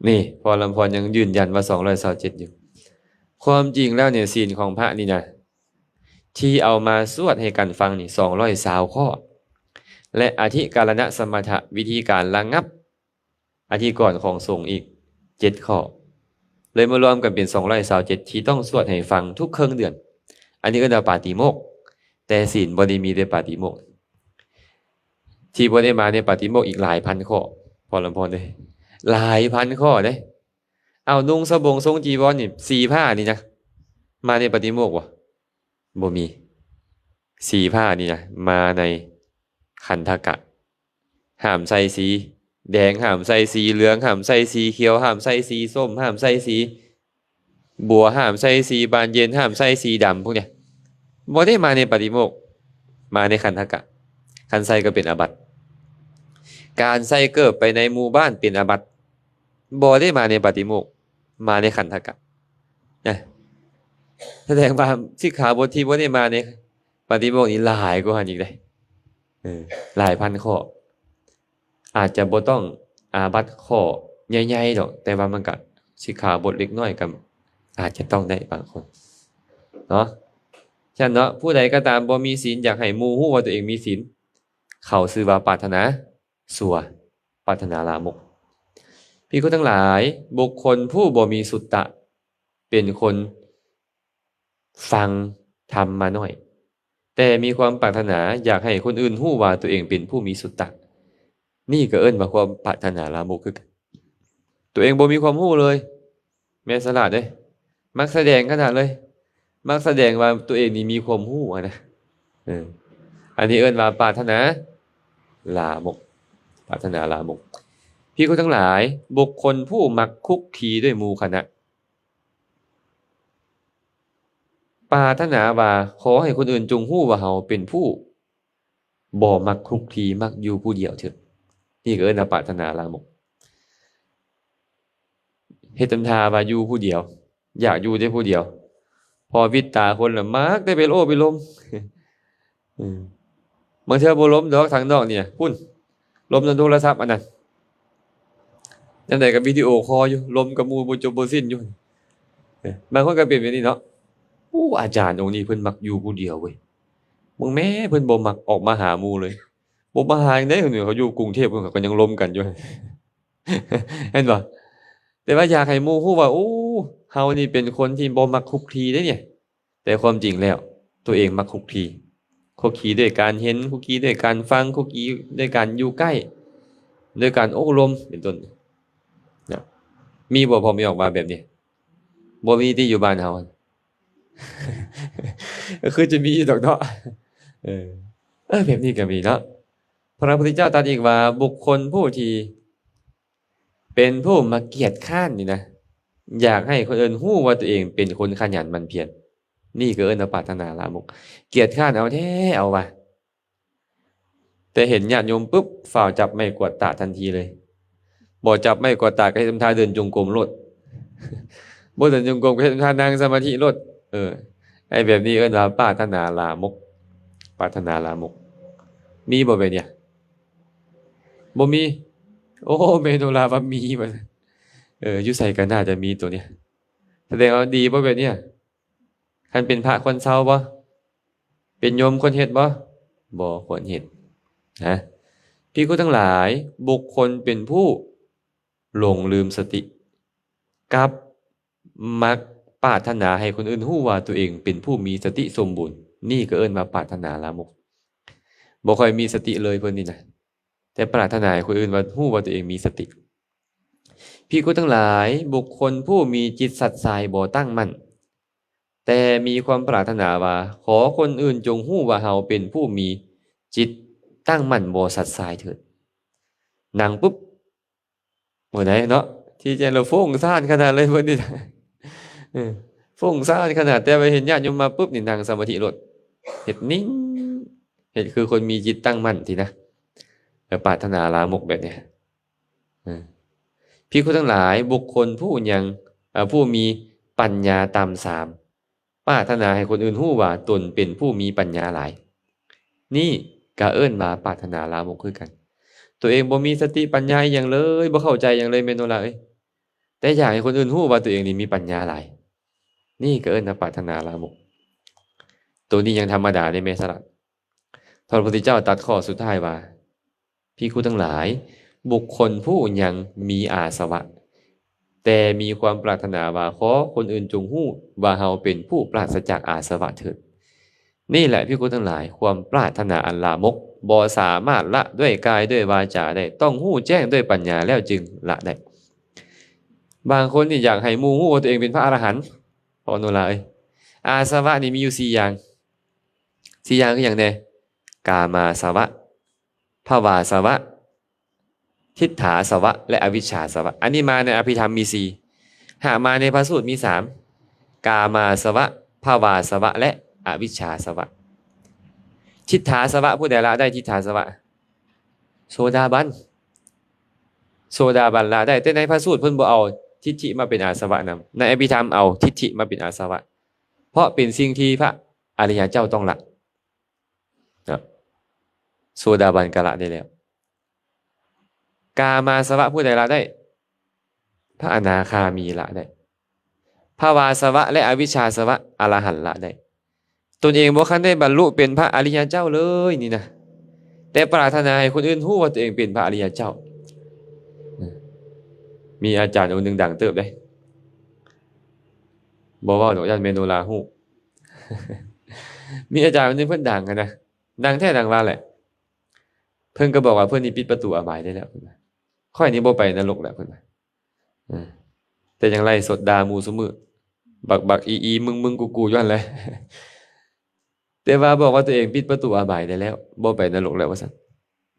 นี่พอลำพรยังยืนยันว่า227อยู่ความจริงแล้วเนี่ยศีลของพระนี่นะที่เอามาสวดให้กันฟังนี่220ข้อและอธิการณสมถะวิธีการระงับอธิกรณ์ของสงฆ์อีก7ข้อเลยมารวมกันเป็น227ที่ต้องสวดให้ฟังทุกครึ่งเดือนอันนี้ก็เรียกปาติโมกข์แต่ศีลบ่ได้มีแต่ปาติโมกข์ที่บ่ได้มาในปาติโมกข์อีกหลายพันข้อพอลำพรเด้หลายพันข้อเด้เอานุ่งสบงทรงจีวรนี่4ผ้านี่นะมาในปาติโมกข์บ่บ่มี4ผ้านี่นะมาในขันธกะห้ามใส่สีแดงห้ามใส่สีเหลืองห้ามใส่สีเขียวห้ามใส่สีส้มห้ามใส่สีบัวห้ามใส่สีบานเย็นห้ามใส่สีดำพวกเนี้ยบ่ได้มาในปาติโมกข์มาในขันธกะคันใส่ก็เป็นอาบัติการใส่เกิบไปในหมู่บ้านเป็นอาบัติบ่ได้มาในปาติโมกข์มาในขันธกะนะแสดงว่าสิกขาบทที่บ่ได้มาในปาติโมกข์นี่หลายกว่าหันอีกเลยหลายพันข้ออาจจะบ่ต้องอาบัติข้อใหญ่ๆดอกแต่ว่ามันก็สิกขาบทเล็กน้อยก็อาจจะต้องได้บางคนเนาะฉะนั้นเนาะผู้ใดก็ตามบ่มีศีลอยากให้หมู่ฮู้ว่าตัวเองมีศีลเข้าชื่อว่าปรารถนาสัวปรารถนาลามกภิกษุทั้งหลายบุคคลผู้บ่มีสุตตะเป็นคนฟังธรรมมาน้อยแต่มีความปรารถนาอยากให้คนอื่นฮู้ว่าตัวเองเป็นผู้มีสุตตะนี่ก็เอิ้นว่าความปรารถนาลามกคือกันตัวเองบ่มีความฮู้เลยแม่นสลาดเด้มักแสดงขนาดเลยมักแสดงว่าตัวเองนี่มีความฮู้นะอันนี้เอิ้นว่าปรารถนาลามกปรารถนาลามกภิกษุทั้งหลายบุคคลผู้มักคุกคีด้วยหมู่คณะปรารถนาว่าขอให้คนอื่นจงฮู้ว่าเฮาเป็นผู้บ่มักคลุกคลีมักอยู่ผู้เดียวเถิดนี่ก็เอิ้นว่าปรารถนาลามกเฮ็ดตำทาว่าอยู่ผู้เดียวอยากอยู่แต่ผู้เดียวพอวิตตาคนละมักได้ไปโอ้ไปล้มบางเทื่อบ่ล้มดอกทางนอกเนี่ยพุ่นล้มจนโทรศัพท์อันนั้นจังได๋ก็วิดีโอคอลอยู่ล้มกับหมู่บ่จบบ่สิ้นอยู่บางคนก็เป็นแบบนี้เนาะอาจารย์องค์นี้เพิ่นมักอยู่ผู้เดียวเว้ยมึงแม่เพิ่นบ่มักออกมาหาหมู่เลยบ่มาหาจังได๋คนอื่นเขาอยู่กรุงเทพเพิ่นก็ยังล้มกันอยู่ เห็นบ่แต่ว่าอยากให้หมู่ฮู้ว่าเฮานี่เป็นคนที่บ่มักคลุกคลีเด้เนี่ยแต่ความจริงแล้วตัวเองมักคลุกคลีด้วยการเห็นคลุกคลีด้วยการฟังคลุกคลีด้วยการอยู่ใกล้ด้วยการอบรมเป็นต้นนะมีบ่พอมีออกมาแบบนี้บ่มีที่อยู่บ้านเฮา ก็คือจะมีดอกเนาะแบบนี้ก็มีเนาะพระพุทธเจ้าตรัสอีกว่าบุคคลผู้ที่เป็นผู้มาเกียจคร้านนี่นะอยากให้คนอื่นฮู้ว่าตัวเองเป็นคนขยันหมั่นเพียรนี่ก็เอิ้นว่าปรารถนาลามกเกียจคร้านเอาแท้เอาว่ะแต่เห็นญาติโยมปุ๊บฝ่าวจับไม้กวาดตาทันทีเลยบ่จับไม้กวาดตาก็ให้ทำท่าเดินจงกรมโลด บ่เดินจงกรมก็ให้ทำท่านั่งสมาธิโลดไอ้แบบนี้เอิ้นว่าปรารถนาลามกปรารถนาลามกมีบ่แบบเนี้ยบ่มีเมโนลาว่ามีบ่อยู่ไสก็น่าจะมีตัวเนี้ยแสดงว่าดีบ่แบบเนี้ยคันเป็นพระคนเซาบ่เป็นโยมคนเฮ็ดบ่ควรเฮ็ดนะภิกษุทั้งหลายบุคคลเป็นผู้หลงลืมสติกับมักปรารถนาให้คนอื่นฮู้ว่าตัวเองเป็นผู้มีสติสมบูรณ์นี่ก็เอิ้นว่าปรารถนาลามกบ่ค่อยมีสติเลยเพิ่นนี่นะแต่ปรารถนาให้คนอื่นว่าฮู้ว่าตัวเองมีสติภิกษุทั้งหลายบุคคลผู้มีจิตสัตย์ใส่บ่ตั้งมั่นแต่มีความปรารถนาว่าขอคนอื่นจงฮู้ว่าเฮาเป็นผู้มีจิตตั้งมั่นบ่สัตย์ใส่เถิดนั่งปุ๊บ บ่ได้เนาะที่แจ้งเราฟุ้งซ่านขนาดเลยเพิ่นนี่เออฟุ้งซ่านขนาดแต่ไปเห็นญาติโยมมาปุ๊บนี่นั่งสมาธิโลดเฮ็ดนิ่งเฮ็ดคือคนมีจิตตั้งมั่นทีนะปรารถนาลามกแบบเนี้ยเออภิกขุทั้งหลายบุคคลผู้ยังผู้มีปัญญาตามสามปรารถนาให้คนอื่นฮู้ว่าตนเป็นผู้มีปัญญาหลาย นี่ก็เอิ้นว่าปรารถนาลามกคือกัน ตัวเองบ่มีสติปัญญาอหย่างเลยบ่เข้าใจหยังเลยแม่นบ่ล่ะเอ้ยแต่อยากให้คนอื่นฮู้ว่าตัวเองนี่มีปัญญาหลาย นี่ก็เอิ้นว่าปรารถนาลามก ตัวนี้ยังธรรมดาได้แม่สลัดพระพุทธเจ้าตรัสข้อสุดท้ายว่าภิกขุทั้งหลาย บุคคลผู้ยังมีอาสวะ แต่มีความปรารถนาว่าขอคนอื่นจงฮู้ว่าเฮาเป็นผู้ปราศจากอาสวะเถิดนี่แหละภิกขุทั้งหลายความปรารถนาอันลามกบ่สามารถละด้วยกายด้วยวาจาได้ต้องฮู้แจ้งด้วยปัญญาแล้วจึงละได้บางคนนี่อยากให้หมู่ฮู้ว่าตัวเองเป็นพระอรหันต์พอโนลาเอ้ยอาสวะนี่มีอยู่4อย่าง4อย่างคือหยังแน่กามาสวะภวาสวะทิฏฐาสวะและอวิชชาสวะอันนี้มาในอภิธรรมมี4หามาในพระสูตรมี3กามาสวะภวาสวะและอวิชชาสวะทิฏฐาสวะผู้ใดละได้ทิฏฐาสวะโสดาบันละได้แต่ในพระสูตรเพิ่นบ่เอาทิฏฐิมาเป็นอาสวะนำในอภิธรรมเอาทิฏฐิมาเป็นอาสวะเพราะเป็นสิ่งที่พระอริยเจ้าต้องละโสดาบันก็ละได้แล้วกามาสวะผู้ใดละได้พระอนาคามีละได้ภวาสวะและอวิชชาสวะอรหันต์ละได้ตนเองบ่คันได้บรรลุเป็นพระอริยเจ้าเลยนี่นะแต่ปรารถนาให้คนอื่นฮู้ว่าตัวเองเป็นพระอริยเจ้ามีอาจารย์องค์หนึ่งดังเติบได้บ่เว้าดอกยันเมโนลาฮู้ มีอาจารย์องค์นึงเพิ่นดังกันนะดังแท้ดังว่าแหละเพิ่นก็บอกว่าเพิ่นนี่ปิดประตูอบายได้แล้วเพิ่นว่าข้อยนี้บ่ไปนรกแล้วเพิ่นว่าแต่จังไรสดด่าหมู่ซุมื้อบักอีมึงกูย้อนเลย แต่ว่าบอกว่าตัวเองปิดประตูอบายได้แล้วบ่ไปนรกแล้วว่าซั่น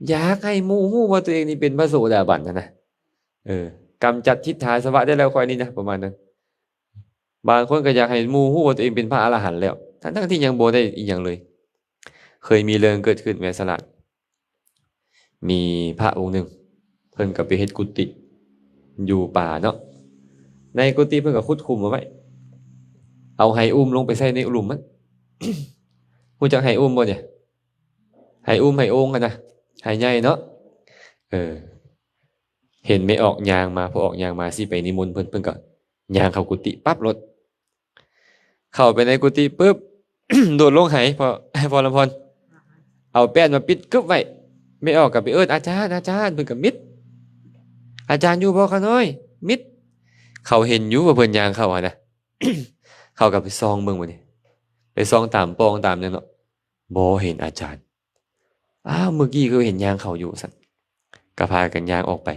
อยากให้หมู่ฮู้ว่าตัวเองนี่เป็นพระโสดาบันนะกำจัดทิฏฐาสวะได้แล้วค่อยนี่นะประมาณนั้นบางคนก็อยากให้หมู่ฮู้ว่าตัวเองเป็นพระอรหันต์แล้วทั้งที่ยังบ่ได้อีหยังเลย เคยมีเรื่องเกิดขึ้นแม่สลัดมีพระองค์หนึ่งเพิ่นก็ไปเฮ็ดกุฏิอยู่ป่าเนาะในกุฏิเพิ่นก็ขุดคุมเอาไว้เอาไหอุ้มลงไปใส่ในหลุมมัน รู้จักไหอุ้มบ่เนี่ยไหอุ้มไหโอ่งกันนะไหใหญ่เนาะเห็นไม่ออกยางมาพอออกยางมาสิไปนิมนต์เพิ่นก็ยางเข้ากุฏิปั๊บรถเข้าไปในกุฏิปึ๊บ โดดลงไหพอลำพรเอาแป้นมาปิดกึบไว้ไม่ออกกับไปเอิ้นอาจารย์เพิ่นก็มิดอาจารย์อยู่บ่คะน้อยมิดเขาเห็นอยู่ว่าเพิ่นยางเข้านะ เขาก็ไปซองเบิ่งบ่นี่ไปซองตามปองตามนั่นเนาะบ่เห็นอาจารย์อ้าวเมื่อกี้คือเห็นยางเข้าอยู่ซั่นก็พากันยางออกไป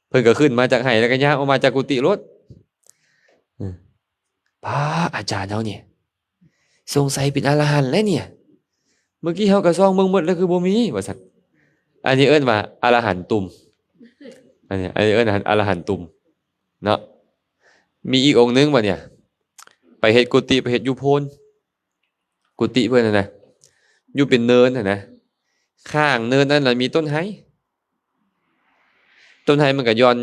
เพิ่นก็ขึ้นมาจากไหแล้วก็ยางออกมาจากกุฏิรถพระอาจารย์เฮาเนี่ยสงสัยเป็นอรหันต์แล้วเนี่ยเมื่อกี้เฮาก็ซองเบิ่งหมดแล้วคือบ่มีว่าซั่นอันนี้เอิ้นว่าอรหันต์ตุ่มอันนี้เอิ้นอรหันต์ตุ่มเนาะมีอีกองค์นึงบ่เนี่ยไปเฮ็ดกุฏิไปเฮ็ดอยู่โพนกุฏิเพิ่นน่ะนะอยู่เป็นเนินน่ะนะข้างเนินนั้นน่ะมีต้นไห้มันก็ย้อน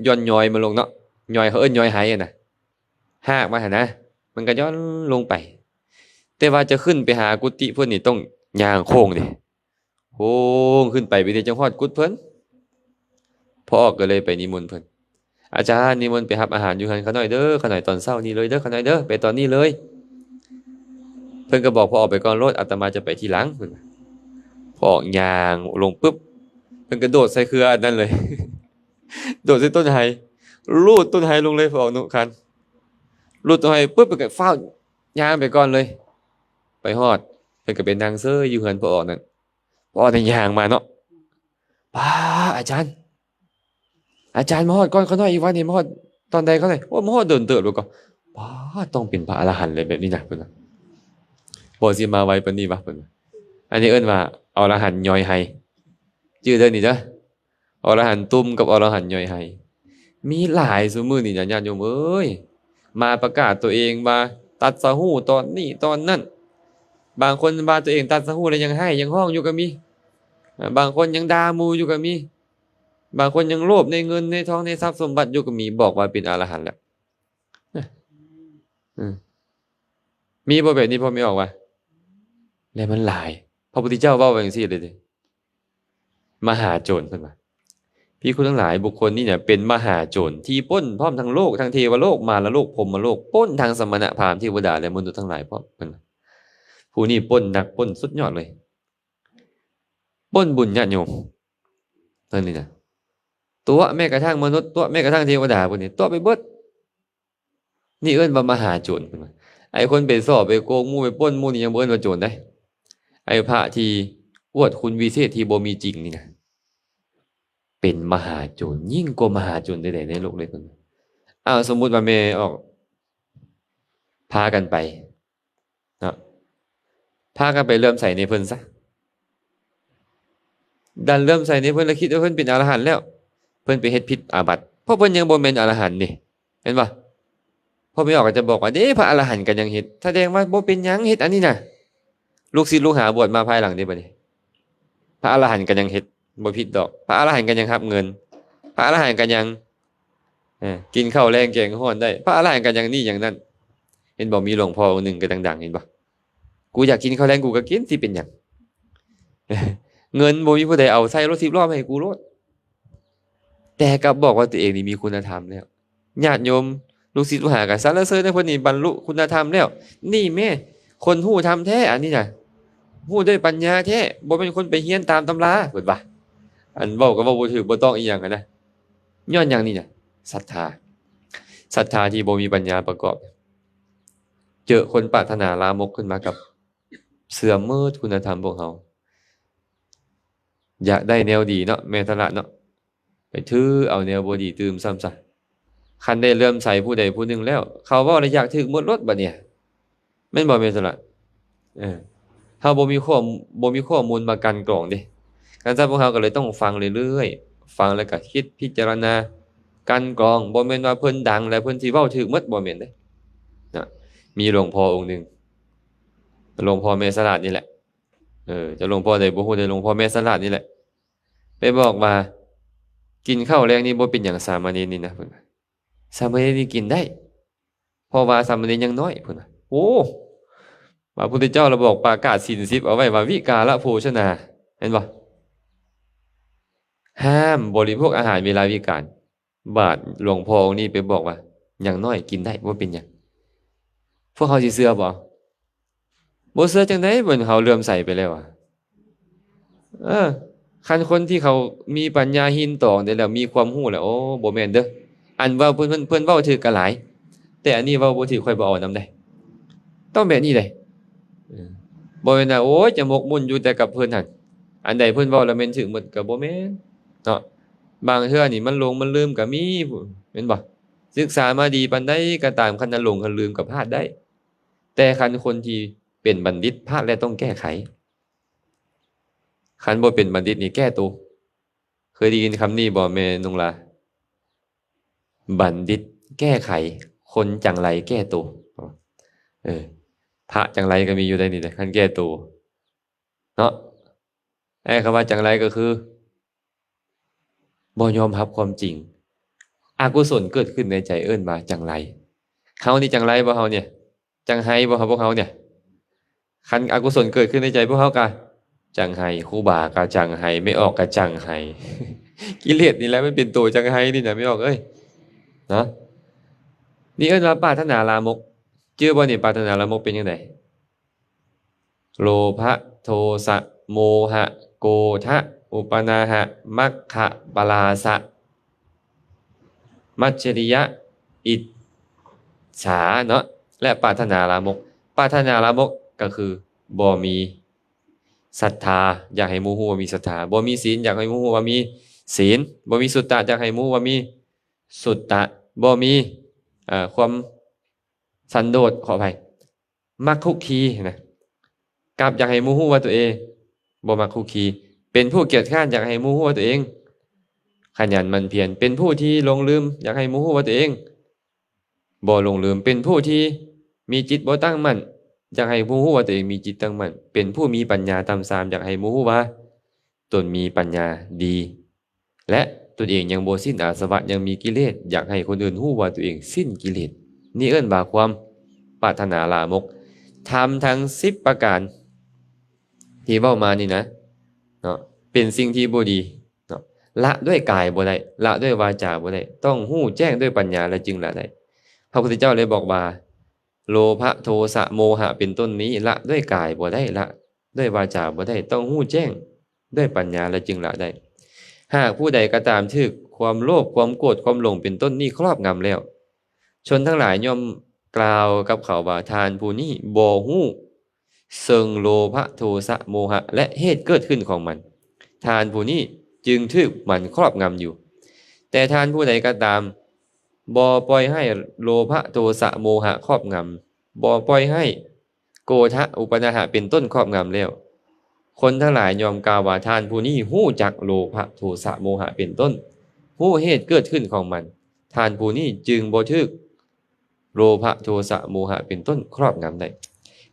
ย้อยมาลงเนาะย้อยเขาเอิ้นย้อยไห้อ่ะนะหากมาหั่นนะมันก็ย้อนลงไปแต่ว่าจะขึ้นไปหากุฏิเพิ่นนี่ต้องย่างโค้งดิโค้งขึ้นไปได้จังฮอดกุฏิเพิ่นพอออกก็เลยไปนิมนต์เพิ่นอาจารย์นิมนต์ไปรับอาหารอยู่หั่นเขาหน่อยเด้อเขาหน่อยตอนเช้านี้เลยเด้อเขาหน่อยเด้อไปตอนนี้เลยเพิ่นก็บอกพอออกไปก่อนโลดอาตมาจะไปทีหลังเพิ่นพอออกย่างลงปึ๊บเพิ่นก็โดดใส่เครืออันนั้นเลย โดดใส่ต้นไห้ลูดต้นไห้ลงเลยพอออกนุคันลูดต้นไห้ปึ๊บเพิ่นก็ฟ้าวย่างไปก่อนเลยไปฮอดเพิ่นก็เป็นนางเซ้ออยู่เฮือนพอออกนั่นพอออกนั่นย่างมาเนาะป้าอาจารย์มาฮอดก่อนเขาหน่อยอีกวันนี้มาฮอดตอนใดเขาหน่อยโอ้มาฮอดเดินเติบแล้วก็ป้าต้องเป็นพระอรหันต์เลยแบบนี้นะเพิ่นว่าบ่สิมาไวปานนี้วะเพิ่นว่าอันนี้เอิ้นว่าอรหันต์ย่อยไห้ชื่อเด้อนี่เด้ออรหันต์ตุ่มกับอรหันต์ย่อยไห้ มีหลายซุมื้อนี่นะญาติโยมเอ้ยมาประกาศตัวเองมาตัดสหูตอนนี้ตอนนั้นบางคนว่าตัวเองตัดสหูแล้วยังให้ยังห้องอยู่ก็มีบางคนยังด่าหมู่อยู่ก็มีบางคนยังโลภในเงินในทองในทรัพย์สมบัติอยู่ก็มีบอกว่าเป็นอรหันต์แล้วอืมมีบ่แบบนี้พอไม่ออกว่าแล้วมันหลายพระพุทธเจ้าเว้าไว้จังซี่เลยเด้มหาโจรเพิ่นว่าพี่คุณทั้งหลายบุคคลนี่เนี่ยเป็นมหาโจรที่ปล้นพร้อมทั้งโลกทั้งเทวโลกมารโลกพรหมโลกปล้นทั้งสมณะพราหมณ์เทวดาและมนุษย์ทั้งหลายพร้อมเพิ่นว่าผู้นี้ปล้นหนักปล้นสุดยอดเลยปล้นบุญญาติโยมเพิ่นนี่นะตัวแม้กระทั่งมนุษย์ตัวแม้กระทั่งเทวดาพวกนี้ตัวไปเบิดนี่เอิ้นว่ามหาโจรเพิ่นว่าไอ้คนไปซ่อไปโกงหมู่ไปปล้นหมู่นี่ยังบ่เอิ้นว่าโจรได้ไอ้พระที่อวดคุณวิเศษที่บ่มีจริงนี่นะเป็นมหาโจรยิ่งกว่ามหาโจรใดๆในโลกเลยเพิ่นสมมุติว่าแม่ออกพากันไปเนาะพากันไปเริ่อมใส่ในเพิ่นซะดันเริ่อมใส่ในเพิ่นแล้วคิดว่าเพิ่นเป็นอรหันต์แล้วเพิ่นไปเฮ็ดผิดอาบัติเพราะเพิ่นยังบ่แม่นอรหันต์นี่เห็นบ่พอไม่ออกก็จะบอกว่าเด้พระอรหันต์ก็ยังเฮ็ดแสดงว่าบ่เป็นหยังเฮ็ดอันนี้น่ะลูกศิษย์ลูกหาบวชมาภายหลังนี่บัดนี้พระอรหันต์ก็ยังเฮ็ดบ่ผิดดอกพระอรหันต์ก็ยังรับเงินพระอรหันต์ก็ยังกินข้าวแลงแกงฮ้อนได้พระอรหันต์ก็ยังนี่อย่างนั้นเห็นบ่มีหลวงพ่อองค์หนึงก็ดังๆเห็นบ่กูอยากกินข้าวแลงกูก็กินสิเป็นหยังเงินบ่มีผู้ใดเอาใส่รถ10ล้อมาให้กูโลดแต่กลับบอกว่าตัวเองนี่มีคุณธรรมแล้วญาติโยมลูกศิษย์ลูกหาก็สรรเสริญในเพิ่นนี่บรรลุคุณธรรมแล้วนี่แม่คนฮู้ธรรมแท้อันนี้น่ะฮู้ด้วยปัญญาแท้บ่เป็นคนไปเรียนตามตำราเพิ่นว่าอันเว้าก็เว้าบ่ถูกบ่ต้องอีหยังกันนะย้อนหยังนี่น่ะศรัทธาที่บ่มีปัญญาประกอบเจอคนปรารถนาลามกขึ้นมากับเสื่อมมืดคุณธรรมพวกเฮาอยากได้แนวดีเนาะแม่นตละเนาะไปถือเอาแนวบ่ดีตื่มซ้ำซะคันได้เริ่มใส่ผู้ใดผู้หนึ่งแล้วเขาเว้าแล้วอยากถึกหมดรถบัดเนี่ยแม่นบ่แม่นตละเฮาบ่มีข้อมูลมากันกรองเด้คันซั้นพวกเฮาก็เลยต้องฟังเรื่อยๆฟังแล้วก็คิดพิจารณากันกรองบ่แม่นว่าเพิ่นดังแล้วเพิ่นสิเว้าถึกหมดบ่แม่นเด้นะมีหลวงพ่อองค์หนึ่งหลวงพ่อแม่สลาดนี่แหละจะหลวงพ่อใดบ่ฮู้แต่หลวงพ่อแม่สลาดนี่แหละไปบอกว่ากินข้าวแลงนี่บ่เป็นหยังสามเณรนี่นะเพิ่นว่าสามเณรนี่กินได้เพราะว่าสามเณรยังน้อยเพิ่นว่าโอ้พระพุทธเจ้าเราบอกประกาศศีล10เอาไว้ว่าวิกาลโภชนาเห็นบ่ห้ามบริโภคอาหารเวลาวิกาลบาดหลวงพ่อองค์นี้ไปบอกว่าอย่างน้อยกินได้บ่เป็นหยังพวกเขาสิเชื่อบ่เชื่อจังได๋เพิ่นเขาเลื่อมใสไปแล้วอ่ะคันคนที่เขามีปัญญาหินตองได้แล้วมีความรู้แล้วโอ้บ่แม่นเด้ออันว่าเพิ่นเว้าถูกก็หลายแต่อันนี้เว้าบ่ถูกค่อยบ่เอานำได้ต้องแบบนี้เลยบ่แม่นว่าโอ้ยจะหมกมุ่นอยู่แต่กับเพิ่นหั่นอันใดเพิ่นเว้าแล้วแม่นถูกหมดก็บ่แม่นเนาะบางเทื่อนี่มันหลงมันลืมก็มีแม่นบ่ศึกษามาดีปานใดก็ตามคันหลงคันลืมก็พลาดได้แต่คันคนที่เป็นบัณฑิตพลาดแล้วต้องแก้ไขคันบ่เป็นบัณฑิตนี่แก้ตัวเคยได้ยินคำนี้บ่แม่นงลาบัณฑิตแก้ไขคนจังไรแก้ตัวพระจังไรก็มีอยู่ได้นี่แหละคันแก้ตัวเนาะไอ้คำว่าจังไรก็คือบ่ยอมรับความจริงอกุศลเกิดขึ้นในใจเอิ้นว่าจังไรเฮานี่จังไรบ่เฮาเนี่ยจังไห้บ่ครับพวกเฮาเนี่ยคันอกุศลเกิดขึ้นในใจพวกเฮาก็จังไห้ครูบาก็จังไห้ไม่ออกก็จังไห้กิเลสนี่แหละมันเป็นตัวจังไห้นี่น่ะไม่ออกเอ้ยเนาะนี่เอิ้นว่าปรารถนาลามกชื่อบ่นี่ปรารถนาลามกเป็นจังได๋โลภะโทสะโมหะโกฏะอุปนาหะมัคคะปลาสะมัจฉริยะอิจฉาเนาะและปรารถนาลามกปรารถนาลามกก็คือบ่มีศรัทธาอยากให้หมู่ฮู้ว่ามีศรัทธาบ่มีศีลอยากให้หมู่ฮู้ว่ามีศีลบ่มีสุตตะอยากให้หมู่ว่ามีสุตตะบ่มีความสันโดษขออภัยมักคุกคีนะกับอยากให้หมู่ฮู้ว่าตัวเองบ่มักคุกคีเป็นผู้เกียจคร้านอยากให้หมู่ฮู้ว่าตัวเอง ขยันหมั่นเพียรเป็นผู้ที่หลงลืมอยากให้หมู่ฮู้ว่าตัวเองบ่หลงลืมเป็นผู้ที่มีจิตบ่ตั้งมั่นอยากให้หมู่ฮู้ว่าตัวเองมีจิตตั้งมั่นเป็นผู้มีปัญญาตามสามอยากให้หมู่ฮู้ว่าตนมีปัญญาดีและตนเองยังบ่สิ้นอาสวะยังมีกิเลสอยากให้คนอื่นฮู้ว่าตัวเองสิ้นกิเลสนี่เอิ้นว่าความปรารถนาลามกทำทั้ง10ประการที่เว้ามานี่นะเนาะเป็นสิ่งที่บ่ดีเนาะละด้วยกายบ่ได้ละด้วยวาจาบ่ได้ต้องฮู้แจ้งด้วยปัญญาแล้วจึงละได้พระพุทธเจ้าเลยบอกว่าโลภะโทสะโมหะเป็นต้นนี้ละด้วยกายบ่ได้ละด้วยวาจาบ่ได้ต้องฮู้แจ้งด้วยปัญญาแล้วจึงละได้หากผู้ใดก็ตามถึกความโลภความโกรธความหลงเป็นต้นนี้ครอบงำแล้วชนทั้งหลายย่อมกล่าวกับเขาว่าทานผู้นี้บ่ฮู้เซิงโลภะโทสะโมหะและเหตุเกิดขึ้นของมันทานผู้นี้จึงถึกมันครอบงำอยู่แต่ทานผู้ใดก็ตามบ่ปล่อยให้โลภะโทสะโมหะครอบงำบ่ปล่อยให้โกฏะอุปนาหะเป็นต้นครอบงำแล้วคนทั้งหลายยอมกล่าวว่าทานผู้นี้ฮู้จักโลภะโทสะโมหะเป็นต้นฮู้เหตุเกิดขึ้นของมันทานผู้นี้จึงบ่ถึกโลภะโทสะโมหะเป็นต้นครอบงำได้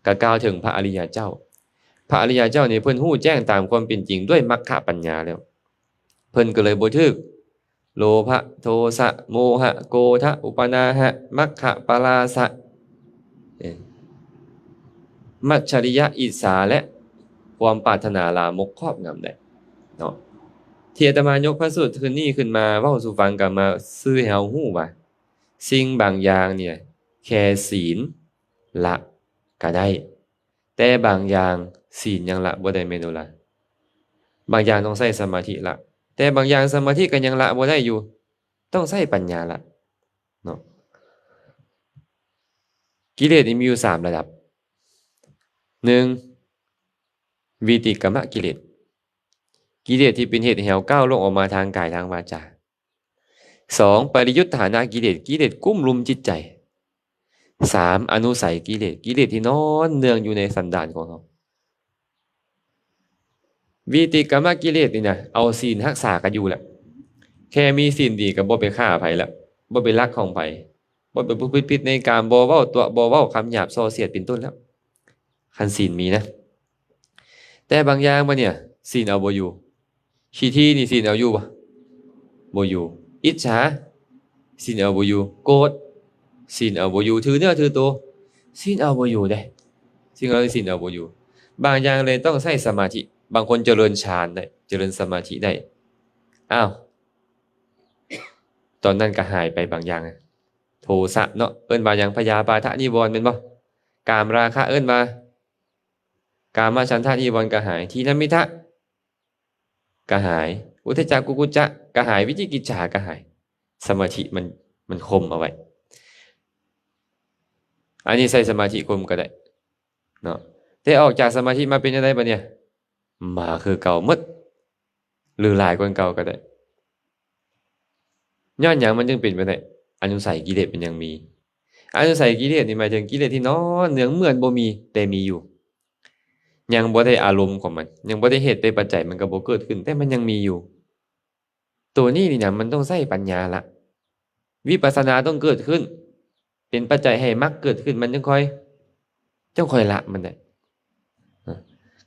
ก็กล่าวถึงพระอริยเจ้าพระอริยเจ้านี่เพิ่นฮู้แจ้งตามความเป็นจริงด้วยมรรคปัญญาแล้วเพิ่นก็เลยบ่ถึกโลภะโทสะโมหะโกฏะอุปนาหะมัคคะปราสะมัจฉริยะอิสาและความปรารถนาลามกครอบงำได้เนาะที่อาตมายกพระสูตรคืนนี้ขึ้นมาเว้าสู่ฟังกันมาซื่อให้เฮาฮู้ว่าสิ่งบางอย่างเนี่ยแค่ศีลละก็ได้แต่บางอย่างศีลยังละบ่ได้แม่นบ่ล่ะบางอย่างต้องใช้สมาธิละแต่บางอย่างสมาธิก็ยังละบ่ได้อยู่ต้องใช้ปัญญาละเนาะกิเลสนี่มีอยู่3ระดับ1วิติกมกิเลสกิเลสที่เป็นเหตุให้เราก้าวล่วงออกมาทางกายทางวาจา2ปริยุทธานะกิเลสกิเลสกุ้มลุมจิตใจ3อนุสัยกิเลสกิเลสที่นอนเนืองอยู่ในสันดานของเราวิติกมกิเลสนี่นะเอาศีลรักษากันอยู่แหละแค่มีศีลดีก็บ่ไปฆ่าไผแล้วบ่ไปลักของไผบ่ไปประพฤติผิดในกามบ่เว้าตัวบ่เว้าคำหยาบส่อเสียดเป็นต้นแล้วคันศีลมีนะแต่บางอย่างบ่เนี่ยศีลเอาบ่อยู่ขี้ที่นี่ศีลเอาอยู่บ่อยู่อิจฉาศีลเอาบ่อยู่โกรธศีลเอาบ่อยู่ถือเนื้อถือตัวศีลเอาบ่อยู่เด้ศีลเอาบ่อยู่บางอย่างเลยต้องใช้สมาธิบางคนเจริญฌานได้เจริญสมาธิได้อ้าวตอนนั้นก็หายไปบางอย่างโทสะเนาะเอิ้นว่าหยังพยาบาทนิวรณ์แม่นบ่กามราคะเอิ้นว่ากามฉันทะนิวรณ์ก็หายทีนมิทะก็หายอุทธัจจะกุกุจจะก็หายวิจิกิจฉาก็หายสมาธิมันคมเอาไว้อันนี้ใส่สมาธิคมก็ได้เนาะแต่ออกจากสมาธิมาเป็นจังได๋บัดเนี่ยมาคือเก่าหมดหรือหลายกว่าเก่าก็ได้ย้อนหยังมันจึงเป็นไปได้อนุสัยกิเลสมันยังมีอนุสัยกิเลสนี่หมายถึงกิเลสที่นอนเนืองเหมือนบ่มีแต่มีอยู่ยังบ่ได้อารมณ์ของมันยังบ่ได้เหตุได้ปัจจัยมันก็บ่เกิดขึ้นแต่มันยังมีอยู่ตัวนี้นี่นะมันต้องใช้ปัญญาละวิปัสสนาต้องเกิดขึ้นเป็นปัจจัยให้มรรคเกิดขึ้นมันจึงค่อยละมันได้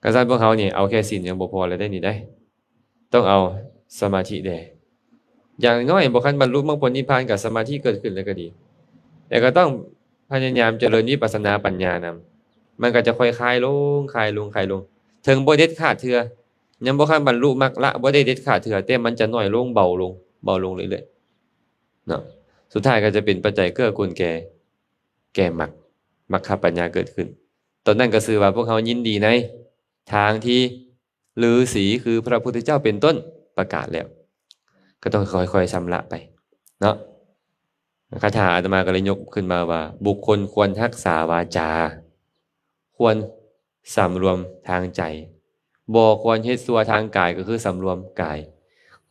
กษัตริย์พวกเขานี่เอาแค่ศีลยังบ่พอเลยได้นี่ได้ต้องเอาสมาธิได้อย่างน้อยบ่คันบรรลุมรรคผลนิพพานกับสมาธิเกิดขึ้นแล้วก็ดีแต่ก็ต้องพยายามเจริญวิปัสสนาปัญญานำมันก็จะค่อยคลายลงถึงบ่เด็ดขาดเทื่อยังบ่คันบรรลุมรรคละบ่ได้เด็ดขาดเทื่อแต่มันจะน้อยลงเบาลงเรื่อยๆเนาะสุดท้ายก็จะเป็นปัจจัยเกื้อกูลแก่มรรคปัญญาเกิดขึ้นตอนนั้นก็ชื่อว่าพวกเขายินดีในทางที่ฤาษีคือพระพุทธเจ้าเป็นต้นประกาศแล้วก็ต้องค่อยๆชำระไปเนาะคาถาอาตมาก็เลยยกขึ้นมาว่าบุคคลควรรักษาวาจาควรสำรวมทางใจบ่ควรเฮ็ดชั่วทางกายก็คือสำรวมกาย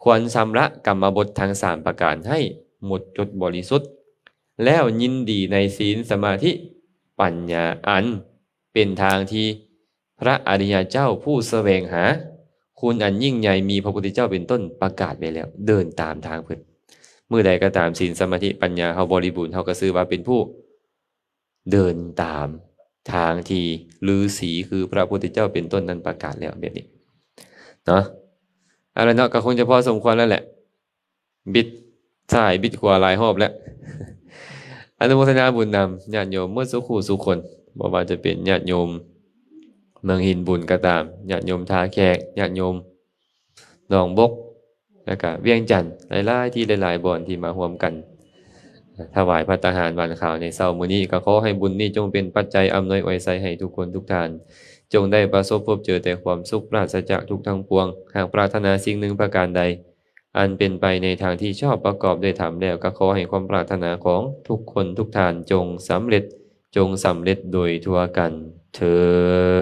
ควรชำระกรรมบททั้ง3ประการให้หมดจดบริสุทธิ์แล้วยินดีในศีลสมาธิปัญญาอันเป็นทางที่พระอริยเจ้าผู้แสวงหาค คุณอันยิ่งใหญ่มีพระพุทธเจ้าเป็นต้นประกาศไว้แล้ว เดินตามทางเพิ่นเมื่อใดก็ตามศีลสมาธิปัญญาเฮาบริบูรณ์เฮาก็ชื่อว่าเป็นผู้เดินตามทางที่ฤาษีคือพระพุทธเจ้าเป็นต้นนั้นประกาศแล้วแบบนี้เนาะเอาละเนาะก็คงจะพอสมควรแล้วแหละบิดซ้ายบิดขวาหลายรอบแล้ว อนุโมทนาบุญนำญาติโยมเมื่อสุขูสุคนบ่ว่าจะเป็นญาติโยมเมืองหินบุญก็ตามญาติโยมท่าแขกญาติโยมหนองบกแล้วก็เวียงจันทน์หลายๆที่หลายๆบ่อนที่มาร่วมกันถวายภัตตาหารวันข่าวในเช้ามื้อนี้ก็ขอให้บุญนี้จงเป็นปัจจัยอำนวยอวยไสให้ทุกคนทุกท่านจงได้ประสบพบเจอแต่ความสุขปราศจากทุกข์ทั้งปวงหากปรารถนาสิ่งหนึ่งประการใดอันเป็นไปในทางที่ชอบประกอบด้วยธรรมแล้วก็ขอให้ความปรารถนาของทุกคนทุกท่านจงสำเร็จโดยทั่วกันเทอญ